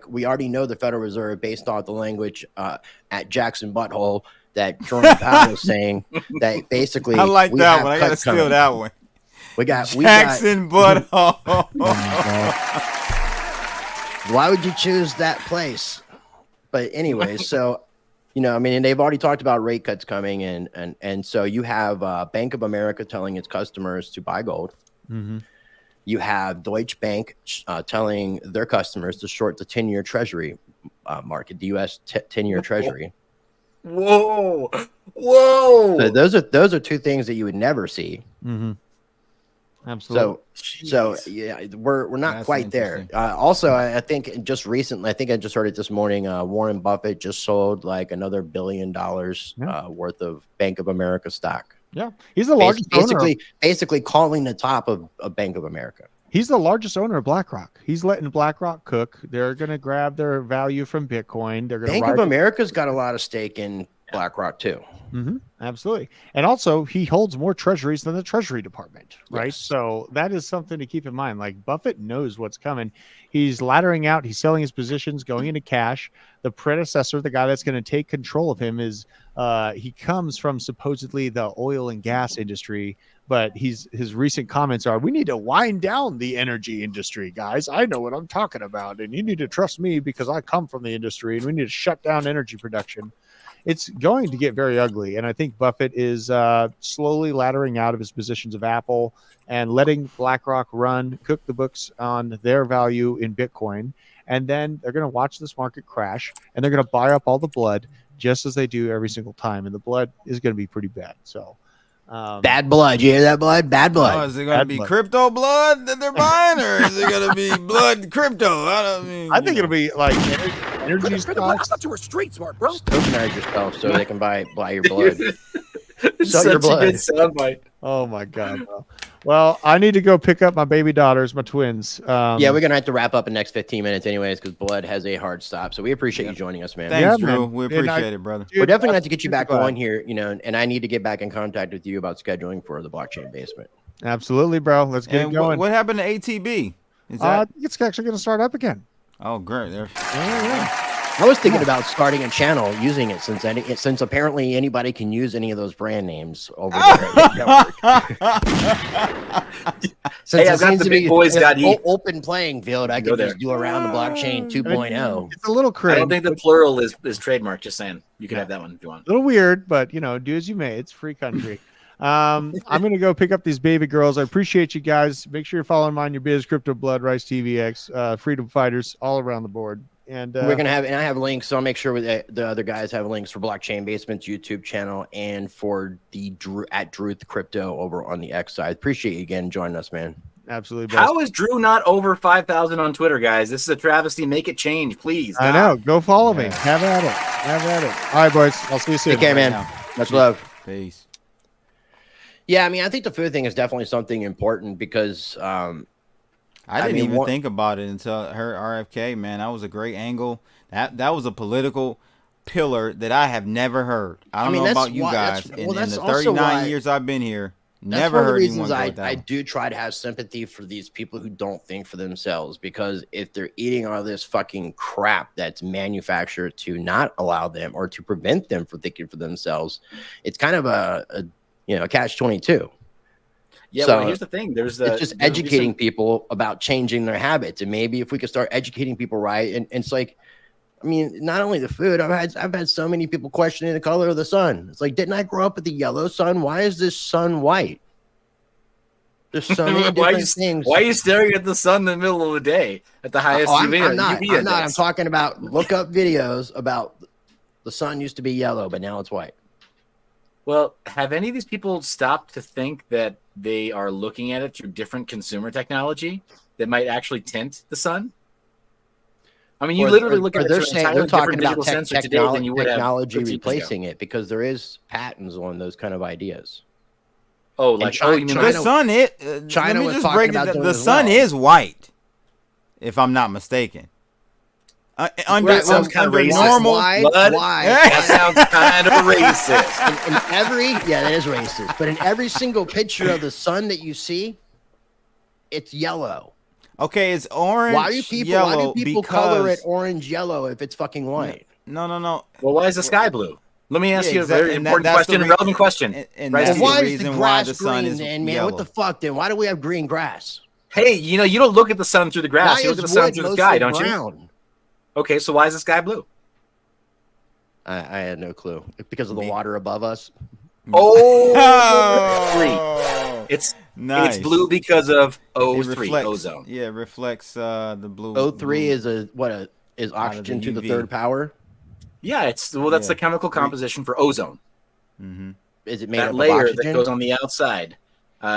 Speaker 1: we already know the Federal Reserve, based off the language at Jackson Butthole that Jerome Powell is saying, that basically
Speaker 7: I like that one. I gotta steal that one.
Speaker 1: We got
Speaker 7: Jackson Butthole.
Speaker 1: Why would you choose that place? But anyway, so and they've already talked about rate cuts coming, and so you have Bank of America telling its customers to buy gold. You have Deutsche Bank telling their customers to short the 10-year Treasury market, the U.S. 10-year Treasury.
Speaker 6: Whoa!
Speaker 1: So those are two things that you would never see.
Speaker 8: Absolutely.
Speaker 1: So yeah, we're not quite there. Also, I think just recently, I think I just heard it this morning. Warren Buffett just sold like another $1 billion worth of Bank of America stock.
Speaker 8: Yeah, he's the largest
Speaker 1: basically calling the top of Bank of America.
Speaker 8: He's the largest owner of BlackRock. He's letting BlackRock cook. They're going to grab their value from Bitcoin. They're going to.
Speaker 1: Bank of America's got a lot of stake in BlackRock too.
Speaker 8: Absolutely. And also, he holds more treasuries than the Treasury Department, right?
Speaker 1: Yes.
Speaker 8: So that is something to keep in mind. Like, Buffett knows what's coming. He's laddering out. He's selling his positions, going into cash. The predecessor, the guy that's going to take control of him, is he comes from supposedly the oil and gas industry, but his recent comments are, we need to wind down the energy industry, guys. I know what I'm talking about, and you need to trust me because I come from the industry, and we need to shut down energy production. It's going to get very ugly, and I think Buffett is slowly laddering out of his positions of Apple and letting BlackRock cook the books on their value in Bitcoin, and then they're going to watch this market crash, and they're going to buy up all the blood, just as they do every single time, and the blood is going to be pretty bad. So,
Speaker 1: bad blood. You hear that, blood? Bad blood.
Speaker 7: Oh, is it going to be crypto blood that they're buying, or is it going to be blood crypto?
Speaker 8: I think it'll be like energy stocks.
Speaker 9: To her street, smart bro.
Speaker 1: Tokenize yourself so they can buy your blood.
Speaker 6: Such a good soundbite.
Speaker 8: Oh my god. Well, I need to go pick up my baby daughters, my twins.
Speaker 1: Yeah, we're gonna have to wrap up in the next 15 minutes, anyways, because blood has a hard stop. So we appreciate you joining us, man.
Speaker 7: Thanks, Drew. We appreciate it, brother.
Speaker 1: We're definitely gonna have to get you back on here, and I need to get back in contact with you about scheduling for the blockchain basement.
Speaker 8: Absolutely, bro. Let's get it going.
Speaker 7: What happened to ATB?
Speaker 8: I think it's actually gonna start up again.
Speaker 7: Oh, great.
Speaker 1: I was thinking about starting a channel using it since apparently anybody can use any of those brand names over there. Since
Speaker 6: I've got the big boys got
Speaker 1: open playing field, I could just do around the blockchain 2.0.
Speaker 8: It's a little cringe.
Speaker 6: I don't think the plural is trademarked. Just saying, you can have that one if you want.
Speaker 8: A little weird, but do as you may. It's free country. I'm gonna go pick up these baby girls. I appreciate you guys. Make sure you're following MineYourBiz, Crypto Blood, Rice TVX, Freedom Fighters, all around the board. And
Speaker 1: we're gonna have, and I have links, so I'll make sure the other guys have links for Blockchain Basement's YouTube channel and for the Drewth Crypto over on the X side. Appreciate you again joining us, man.
Speaker 8: Absolutely.
Speaker 6: How is Drew not over 5,000 on Twitter, guys? This is a travesty. Make it change, please.
Speaker 8: I know. Go follow me. Have at it. Have at it. All right, boys. I'll see you soon.
Speaker 1: Take care, man. Much love.
Speaker 7: Peace.
Speaker 1: Yeah, I mean, I think the food thing is definitely something important because
Speaker 7: I didn't even think about it until her RFK, man. That was a great angle. That was a political pillar that I have never heard. I don't know about you guys. In the 39 years I've been here, never heard anyone go with that.
Speaker 1: I do try to have sympathy for these people who don't think for themselves, because if they're eating all this fucking crap that's manufactured to not allow them or to prevent them from thinking for themselves, it's kind of a catch-22.
Speaker 6: Yeah,
Speaker 1: so
Speaker 6: well, here's the thing. It's
Speaker 1: just educating people about changing their habits, and maybe if we could start educating people right, and it's like, I mean, not only the food. I've had so many people questioning the color of the sun. It's like, didn't I grow up with the yellow sun? Why is this sun white? There's so many different things.
Speaker 6: Why are you staring at the sun in the middle of the day at the highest UV?
Speaker 1: I'm not. I'm talking about look up videos about the sun used to be yellow, but now it's white.
Speaker 6: Well, have any of these people stopped to think that they are looking at it through different consumer technology that might actually tint the sun? I mean, you literally look at it through an entirely different digital sensor today than you would have
Speaker 1: technology replacing it, because there is patents on those kind of ideas.
Speaker 6: Oh, like
Speaker 1: China,
Speaker 7: the sun?
Speaker 1: China was talking about
Speaker 7: the sun is white, if I'm not mistaken. Under
Speaker 6: sounds kind of racist.
Speaker 7: normal,
Speaker 1: why?
Speaker 6: That sounds kind of racist.
Speaker 1: That is racist. But in every single picture of the sun that you see, it's yellow.
Speaker 7: Okay, it's orange. Why
Speaker 1: do people color it orange yellow if it's fucking white?
Speaker 7: No.
Speaker 6: Well, why is the sky blue? Let me ask you a very important question, a relevant question.
Speaker 7: And that's
Speaker 1: why
Speaker 7: the
Speaker 1: is the
Speaker 7: reason
Speaker 1: grass
Speaker 7: the sun
Speaker 1: green
Speaker 7: is
Speaker 1: then, man?
Speaker 7: yellow.
Speaker 1: What the fuck then? Why do we have green grass?
Speaker 6: Hey, you don't look at the sun through the grass.
Speaker 1: Why
Speaker 6: you look
Speaker 1: is
Speaker 6: at the sun
Speaker 1: wood
Speaker 6: through the sky, don't
Speaker 1: brown?
Speaker 6: you? Okay, so why is the sky blue?
Speaker 1: I had no clue. Because of the water above us.
Speaker 6: Oh, it's nice. It's blue because of O3, ozone.
Speaker 7: Yeah, it reflects the blue.
Speaker 1: O3 is oxygen to the third power.
Speaker 6: Yeah, that's the chemical composition for ozone.
Speaker 7: Mm-hmm.
Speaker 1: Is it made
Speaker 6: that
Speaker 1: up
Speaker 6: layer
Speaker 1: of oxygen?
Speaker 6: that goes on the outside?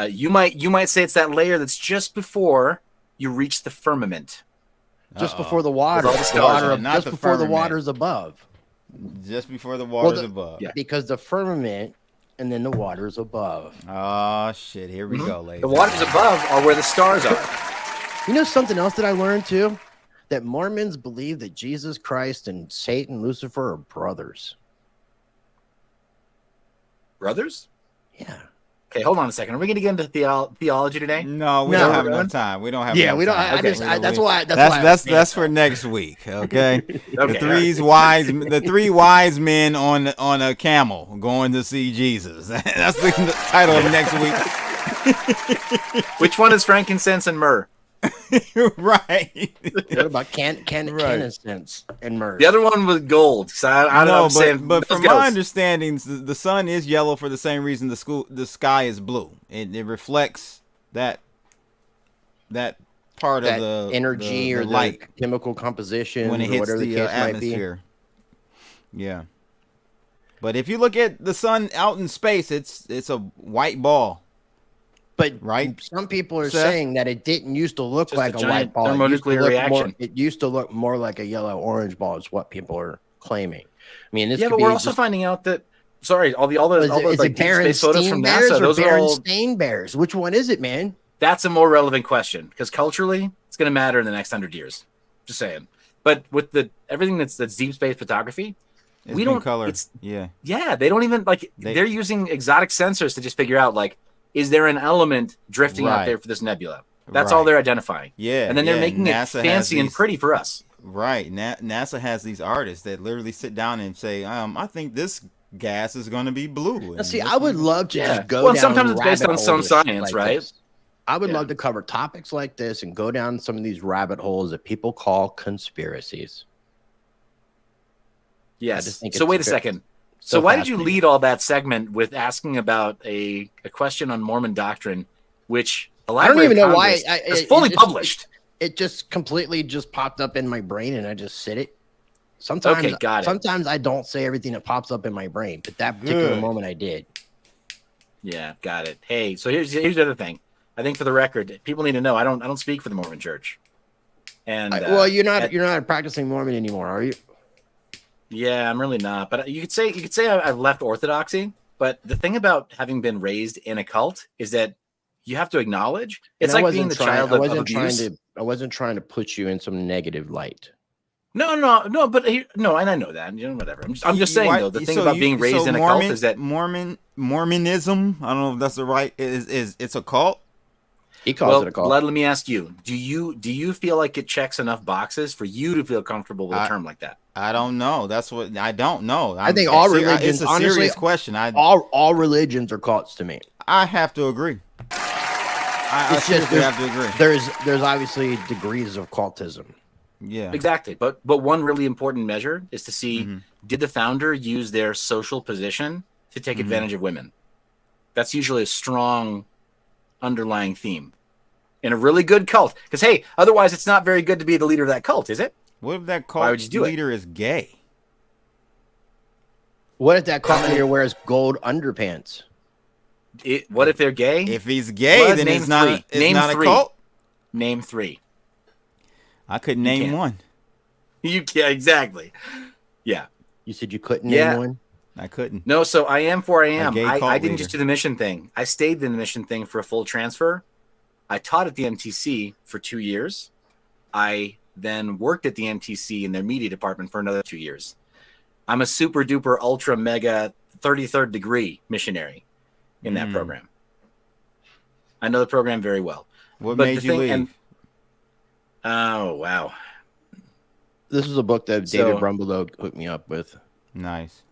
Speaker 6: You might say it's that layer that's just before you reach the firmament.
Speaker 1: Just before the water. Just before the water's above.
Speaker 7: Just before the water's above.
Speaker 1: Yeah. Because the firmament and then the water's above.
Speaker 7: Oh, shit. Here we go, ladies.
Speaker 6: The waters above are where the stars are.
Speaker 1: You know something else that I learned, too? That Mormons believe that Jesus Christ and Satan, Lucifer, are brothers.
Speaker 6: Brothers?
Speaker 1: Yeah.
Speaker 6: Okay, hold on a second. Are we going to get into theology today?
Speaker 7: No, we don't have enough time. We don't have.
Speaker 1: Yeah,
Speaker 7: enough
Speaker 1: we don't.
Speaker 7: Time.
Speaker 1: That's
Speaker 7: for next week. Okay. The three wise men on a camel going to see Jesus. That's the title of next week.
Speaker 6: Which one is frankincense and myrrh?
Speaker 7: Right.
Speaker 1: What about canacense and myrrh?
Speaker 6: The other one was gold. So I don't know.
Speaker 7: But from my understanding, the sun is yellow for the same reason the sky is blue. It reflects that part of the
Speaker 1: energy
Speaker 7: the
Speaker 1: or
Speaker 7: light,
Speaker 1: the chemical composition
Speaker 7: when it hits the atmosphere. Yeah. But if you look at the sun out in space, it's a white ball.
Speaker 1: But some people are saying that it didn't used to look like a white ball.
Speaker 6: Thermonuclear reaction.
Speaker 1: It used to look more like a yellow-orange ball is what people are claiming. I mean, this
Speaker 6: but we're also finding out that all the deep space photos from NASA, those are all
Speaker 1: Berenstain Bears. Which one is it, man?
Speaker 6: That's a more relevant question because culturally, it's going to matter in the next 100 years. Just saying. But with everything that's deep space photography, we don't color. They don't even they're using exotic sensors to just figure out is there an element drifting out there for this nebula? That's all they're identifying. Yeah. And then they're making NASA it fancy and pretty for us.
Speaker 7: Right. NASA has these artists that literally sit down and say, I think this gas is going to be blue.
Speaker 1: Now, see, I would love to just go down
Speaker 6: sometimes it's based on some science, right?
Speaker 1: This. I would love to cover topics like this and go down some of these rabbit holes that people call conspiracies.
Speaker 6: Yes. So wait a second. So why did you lead all that segment with asking about a question on Mormon doctrine, which
Speaker 1: I don't even know why
Speaker 6: it's fully published?
Speaker 1: It just completely popped up in my brain, and I just said it. Sometimes, sometimes I don't say everything that pops up in my brain, but that particular moment I did.
Speaker 6: Yeah, got it. Hey, so here's the other thing. I think for the record, people need to know I don't speak for the Mormon Church. And
Speaker 1: well, you're not a practicing Mormon anymore, are you?
Speaker 6: Yeah, I'm really not. But you could say I've left orthodoxy. But the thing about having been raised in a cult is that you have to acknowledge it's like being the child of abuse.
Speaker 1: I wasn't trying to put you in some negative light.
Speaker 6: No. But no, and I know that. Whatever. I'm just saying though. The thing about being raised in a cult is that
Speaker 7: Mormonism. I don't know if that's the right. It's a cult.
Speaker 1: He calls it a cult.
Speaker 6: Blood, let me ask you: Do you feel like it checks enough boxes for you to feel comfortable with a term like that?
Speaker 7: I don't know. That's what I don't know.
Speaker 1: I think all religions.
Speaker 7: It's a serious question.
Speaker 1: All religions are cults to me.
Speaker 7: I have to agree. I seriously have to agree.
Speaker 1: There's obviously degrees of cultism.
Speaker 7: Yeah,
Speaker 6: exactly. But one really important measure is to see did the founder use their social position to take advantage of women. That's usually a strong underlying theme in a really good cult. Because hey, otherwise it's not very good to be the leader of that cult, is it?
Speaker 7: What if that cult leader is gay?
Speaker 1: What if that cult leader wears gold underpants?
Speaker 6: What if they're gay?
Speaker 7: If he's gay, then it's not a cult.
Speaker 6: Name 3.
Speaker 7: I couldn't name one.
Speaker 6: Yeah, exactly. Yeah.
Speaker 1: You said you couldn't name one?
Speaker 7: I couldn't.
Speaker 6: No, so I am for I am. I didn't just do the mission thing. I stayed in the mission thing for a full transfer. I taught at the MTC for 2 years. I then worked at the MTC in their media department for another 2 years. I'm a super duper ultra mega 33rd degree missionary in that program. I know the program very well.
Speaker 7: What made you leave?
Speaker 6: Oh, wow.
Speaker 1: This is a book that David Brumbelow hooked me up with.
Speaker 7: Nice.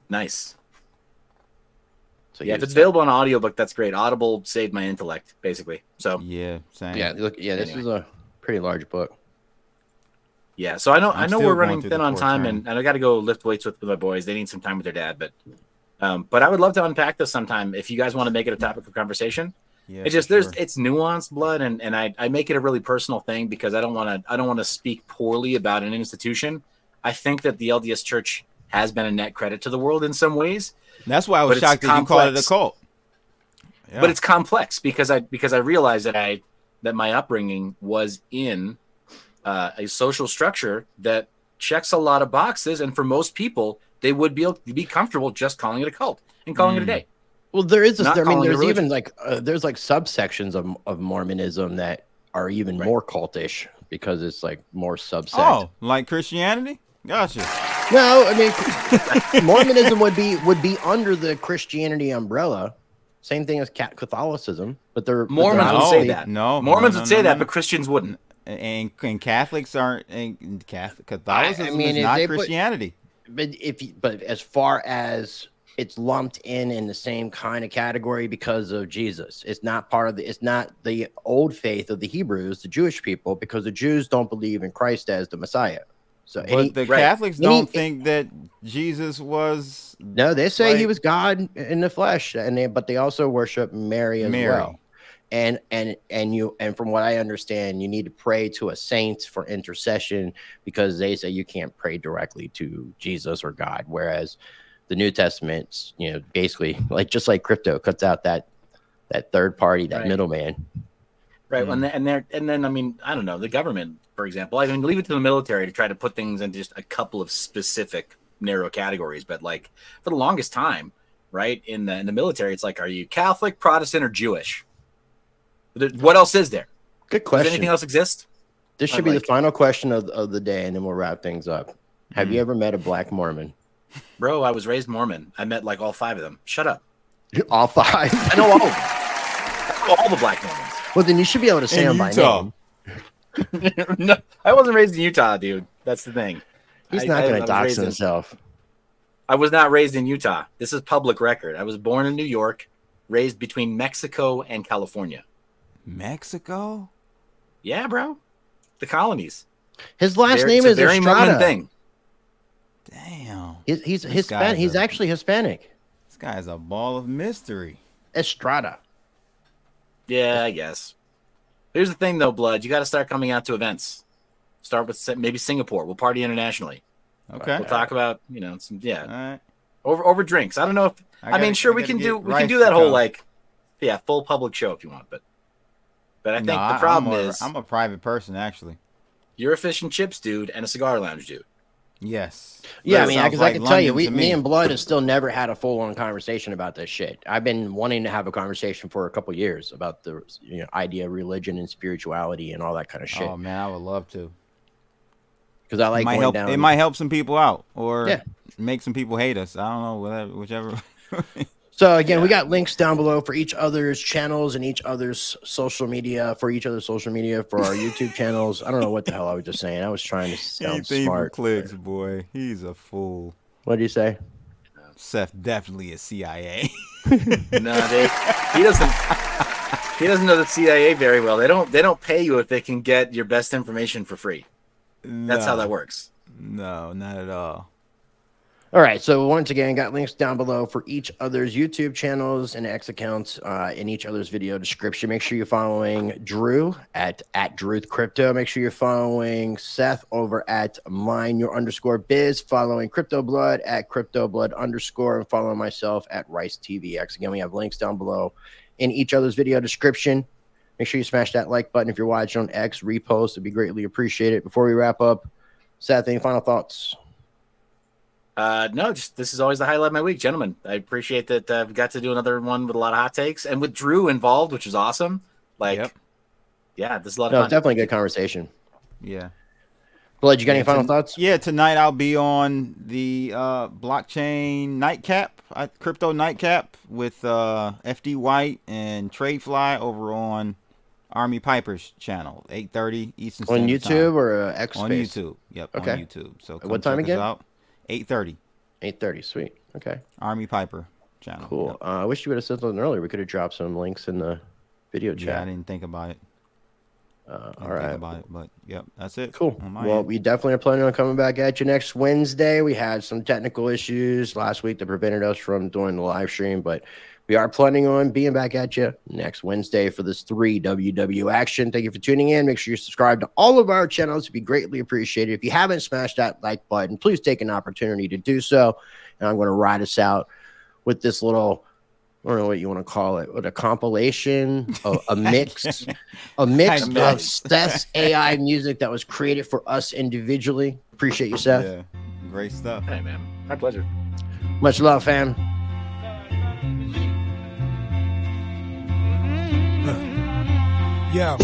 Speaker 6: So yeah, if it's available on audiobook, that's great. Audible saved my intellect, basically. So
Speaker 7: yeah, same.
Speaker 1: Yeah, look, this is a pretty large book.
Speaker 6: Yeah, so I know we're running thin on time, and I got to go lift weights with my boys. They need some time with their dad, but I would love to unpack this sometime if you guys want to make it a topic of conversation. Yeah, it's just it's nuanced, Blood, and I make it a really personal thing because I don't want to speak poorly about an institution. I think that the LDS Church has been a net credit to the world in some ways.
Speaker 7: That's why I was shocked that you called it a cult.
Speaker 6: Yeah. But it's complex because I realized that my upbringing was in a social structure that checks a lot of boxes, and for most people, they would be able to be comfortable just calling it a cult and calling it a day.
Speaker 1: Well, there is. There's even there's subsections of Mormonism that are even more cultish because it's like more subsect.
Speaker 7: Oh, like Christianity? Gotcha.
Speaker 1: No, I mean Mormonism would be under the Christianity umbrella. Same thing as Catholicism, but they're
Speaker 6: Mormons would say that.
Speaker 7: No,
Speaker 6: Mormons would say that, but Christians wouldn't.
Speaker 7: And Catholics aren't. And Catholicism is not Christianity.
Speaker 1: But as far as it's lumped in the same kind of category because of Jesus. It's not it's not the old faith of the Hebrews, the Jewish people, because the Jews don't believe in Christ as the Messiah. So
Speaker 7: the Catholics don't think that Jesus was.
Speaker 1: No, they say he was God in the flesh, but they also worship Mary as well. And from what I understand, you need to pray to a saint for intercession because they say you can't pray directly to Jesus or God, whereas the New Testament, basically just like crypto cuts out that third party, that middleman.
Speaker 6: Right. And then I mean, I don't know, the government, for example, I mean, leave it to the military to try to put things into just a couple of specific narrow categories. But like for the longest time, right, in the military, it's like, are you Catholic, Protestant, or Jewish? What else is there?
Speaker 1: Good question.
Speaker 6: Does anything else exist?
Speaker 1: This should be the final question of the day, and then we'll wrap things up. Have you ever met a black Mormon?
Speaker 6: Bro, I was raised Mormon. I met like all 5 of them. Shut up.
Speaker 1: All 5?
Speaker 6: I know all of them. I know all the black Mormons.
Speaker 1: Well, then you should be able to say them by name.
Speaker 6: No, I wasn't raised in Utah, dude. That's the thing.
Speaker 1: He's not going to dox himself.
Speaker 6: I was not raised in Utah. This is public record. I was born in New York, raised between Mexico and California.
Speaker 7: Mexico?
Speaker 6: Yeah, bro. The colonies.
Speaker 1: His last name is
Speaker 6: very Mormon thing.
Speaker 7: Damn.
Speaker 1: He's Hispanic. He's actually Hispanic.
Speaker 7: This guy's a ball of mystery.
Speaker 1: Estrada.
Speaker 6: Yeah, I guess. Here's the thing, though, Blood. You got to start coming out to events. Start with maybe Singapore. We'll party internationally.
Speaker 7: Okay.
Speaker 6: We'll talk about, some,
Speaker 7: All right.
Speaker 6: over drinks. I don't know if we can do that whole full public show if you want, but I think the problem is
Speaker 7: I'm a private person actually.
Speaker 6: You're a fish and chips dude and a cigar lounge dude.
Speaker 7: Yes.
Speaker 1: Yeah, I mean, because I can tell you, me and Blood has still never had a full-on conversation about this shit. I've been wanting to have a conversation for a couple years about the idea of religion and spirituality and all that kind of shit.
Speaker 7: Oh man, I would love to.
Speaker 1: Because I like going down.
Speaker 7: It might help some people out, or make some people hate us. I don't know, whichever.
Speaker 1: So again, we got links down below for each other's channels and each other's social media, for our YouTube channels. I don't know what the hell I was just saying. I was trying to sound smart.
Speaker 7: Clicks, boy. He's a fool.
Speaker 1: What did you say?
Speaker 7: Seth definitely is CIA.
Speaker 6: No, he doesn't. He doesn't know the CIA very well. They don't pay you if they can get your best information for free. That's how that works.
Speaker 7: No, not at all.
Speaker 1: All right, so once again, got links down below for each other's YouTube channels and X accounts in each other's video description. Make sure you're following Drew at Drewth Crypto. Make sure you're following Seth over at MineYourBiz, following Crypto Blood at CryptoBlood_, and following myself at RiceTVX. Again, we have links down below in each other's video description. Make sure you smash that like button if you're watching on X. Repost would be greatly appreciated. Before we wrap up, Seth, any final thoughts?
Speaker 6: No, just this is always the highlight of my week, gentlemen. I appreciate that I've got to do another one with a lot of hot takes and with Drew involved, which is awesome. Yeah, this is a lot of fun.
Speaker 1: Definitely a good conversation.
Speaker 7: Yeah.
Speaker 1: Blood, you got any final thoughts?
Speaker 7: Yeah, tonight I'll be on the blockchain nightcap, crypto nightcap with FD White and Tradefly over on Army Piper's channel, 8:30 Eastern Standard
Speaker 1: On YouTube
Speaker 7: time.
Speaker 1: Or X
Speaker 7: on
Speaker 1: Space?
Speaker 7: YouTube. Yep,
Speaker 1: okay.
Speaker 7: On YouTube. So
Speaker 1: what time again?
Speaker 7: 8:30.
Speaker 1: 8:30. Sweet. Okay.
Speaker 7: Army Piper channel.
Speaker 1: Cool.
Speaker 7: Yep.
Speaker 1: I wish you would have said something earlier. We could have dropped some links in the video chat.
Speaker 7: Yeah, I didn't think about it.
Speaker 1: All right.
Speaker 7: But yep, that's it.
Speaker 1: Cool. Well, we definitely are planning on coming back at you next Wednesday. We had some technical issues last week that prevented us from doing the live stream, but we are planning on being back at you next Wednesday for this 3WW action. Thank you for tuning in. Make sure you subscribe to all of our channels. It'd be greatly appreciated. If you haven't smashed that like button, please take an opportunity to do so. And I'm going to ride us out with this little, I don't know what you want to call it, with a compilation, a mix of Seth's AI music that was created for us individually. Appreciate you, Seth.
Speaker 7: Yeah, great stuff.
Speaker 6: Hey, man. My pleasure.
Speaker 1: Much love, fam.
Speaker 2: Yo,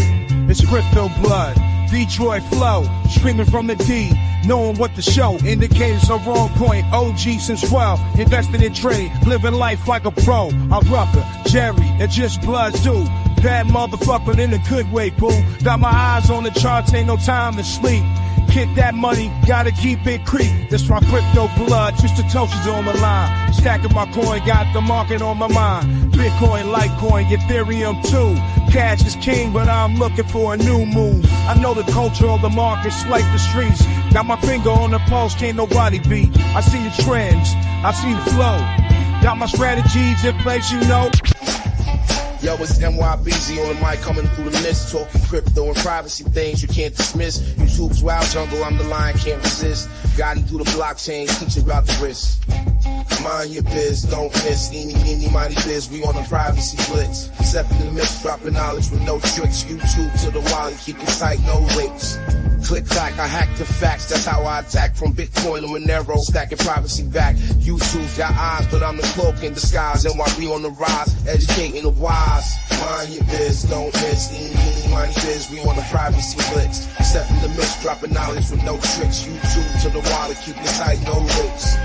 Speaker 2: it's Crypto Blood, Detroit flow, screaming from the D, knowing what the show, indicators are wrong point, OG since 12, invested in trade, living life like a pro, I'm Rucker, Jerry, and just Blood too, bad motherfucker in a good way, boo, got my eyes on the charts, ain't no time to sleep. Kick that money, gotta keep it creep. That's my Crypto Blood, just the toasters on the line. Stacking my coin, got the market on my mind. Bitcoin, Litecoin, Ethereum too. Cash is king, but I'm looking for a new move. I know the culture of the markets like the streets. Got my finger on the pulse, can't nobody beat. I see the trends, I see the flow. Got my strategies in place, you know.
Speaker 3: Yo, it's MYBZ on the mic, coming through the mist, talking crypto and privacy things you can't dismiss. YouTube's wild jungle, I'm the lion, can't resist. Guiding through the blockchain, teaching about the risk. Mind your biz, don't miss. Eeny, miny biz, we on a privacy blitz. Except in the mix, dropping knowledge with no tricks. YouTube to the wallet, keep it tight, no links. Click clack, I hack the facts, that's how I attack. From Bitcoin to Monero, stacking privacy back. YouTube's got eyes, but I'm the cloak in disguise. NYB on the rise, educating the wise. Mind your biz, don't miss. Eeny, miny biz, we on the privacy blitz. Except in the mix, dropping knowledge with no tricks. YouTube to the wallet, keep it tight, no links.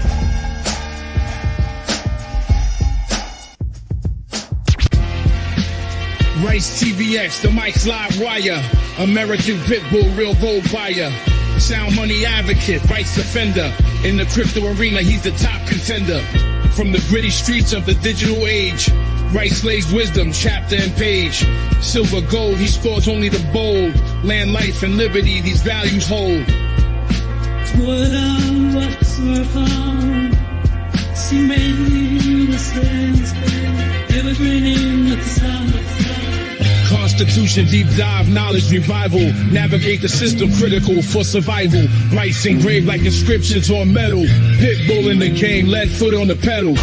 Speaker 4: Rice TVX, the Mike's live wire. American Pitbull, real gold buyer. Sound money advocate, rights defender. In the crypto arena, he's the top contender. From the gritty streets of the digital age, Rice lays wisdom, chapter and page. Silver, gold, he sports only the bold. Land, life, and liberty, these values hold. Constitution, deep dive, knowledge revival. Navigate the system, critical for survival. Rice engraved like inscriptions on metal. Pitbull in the game, lead foot on the pedal.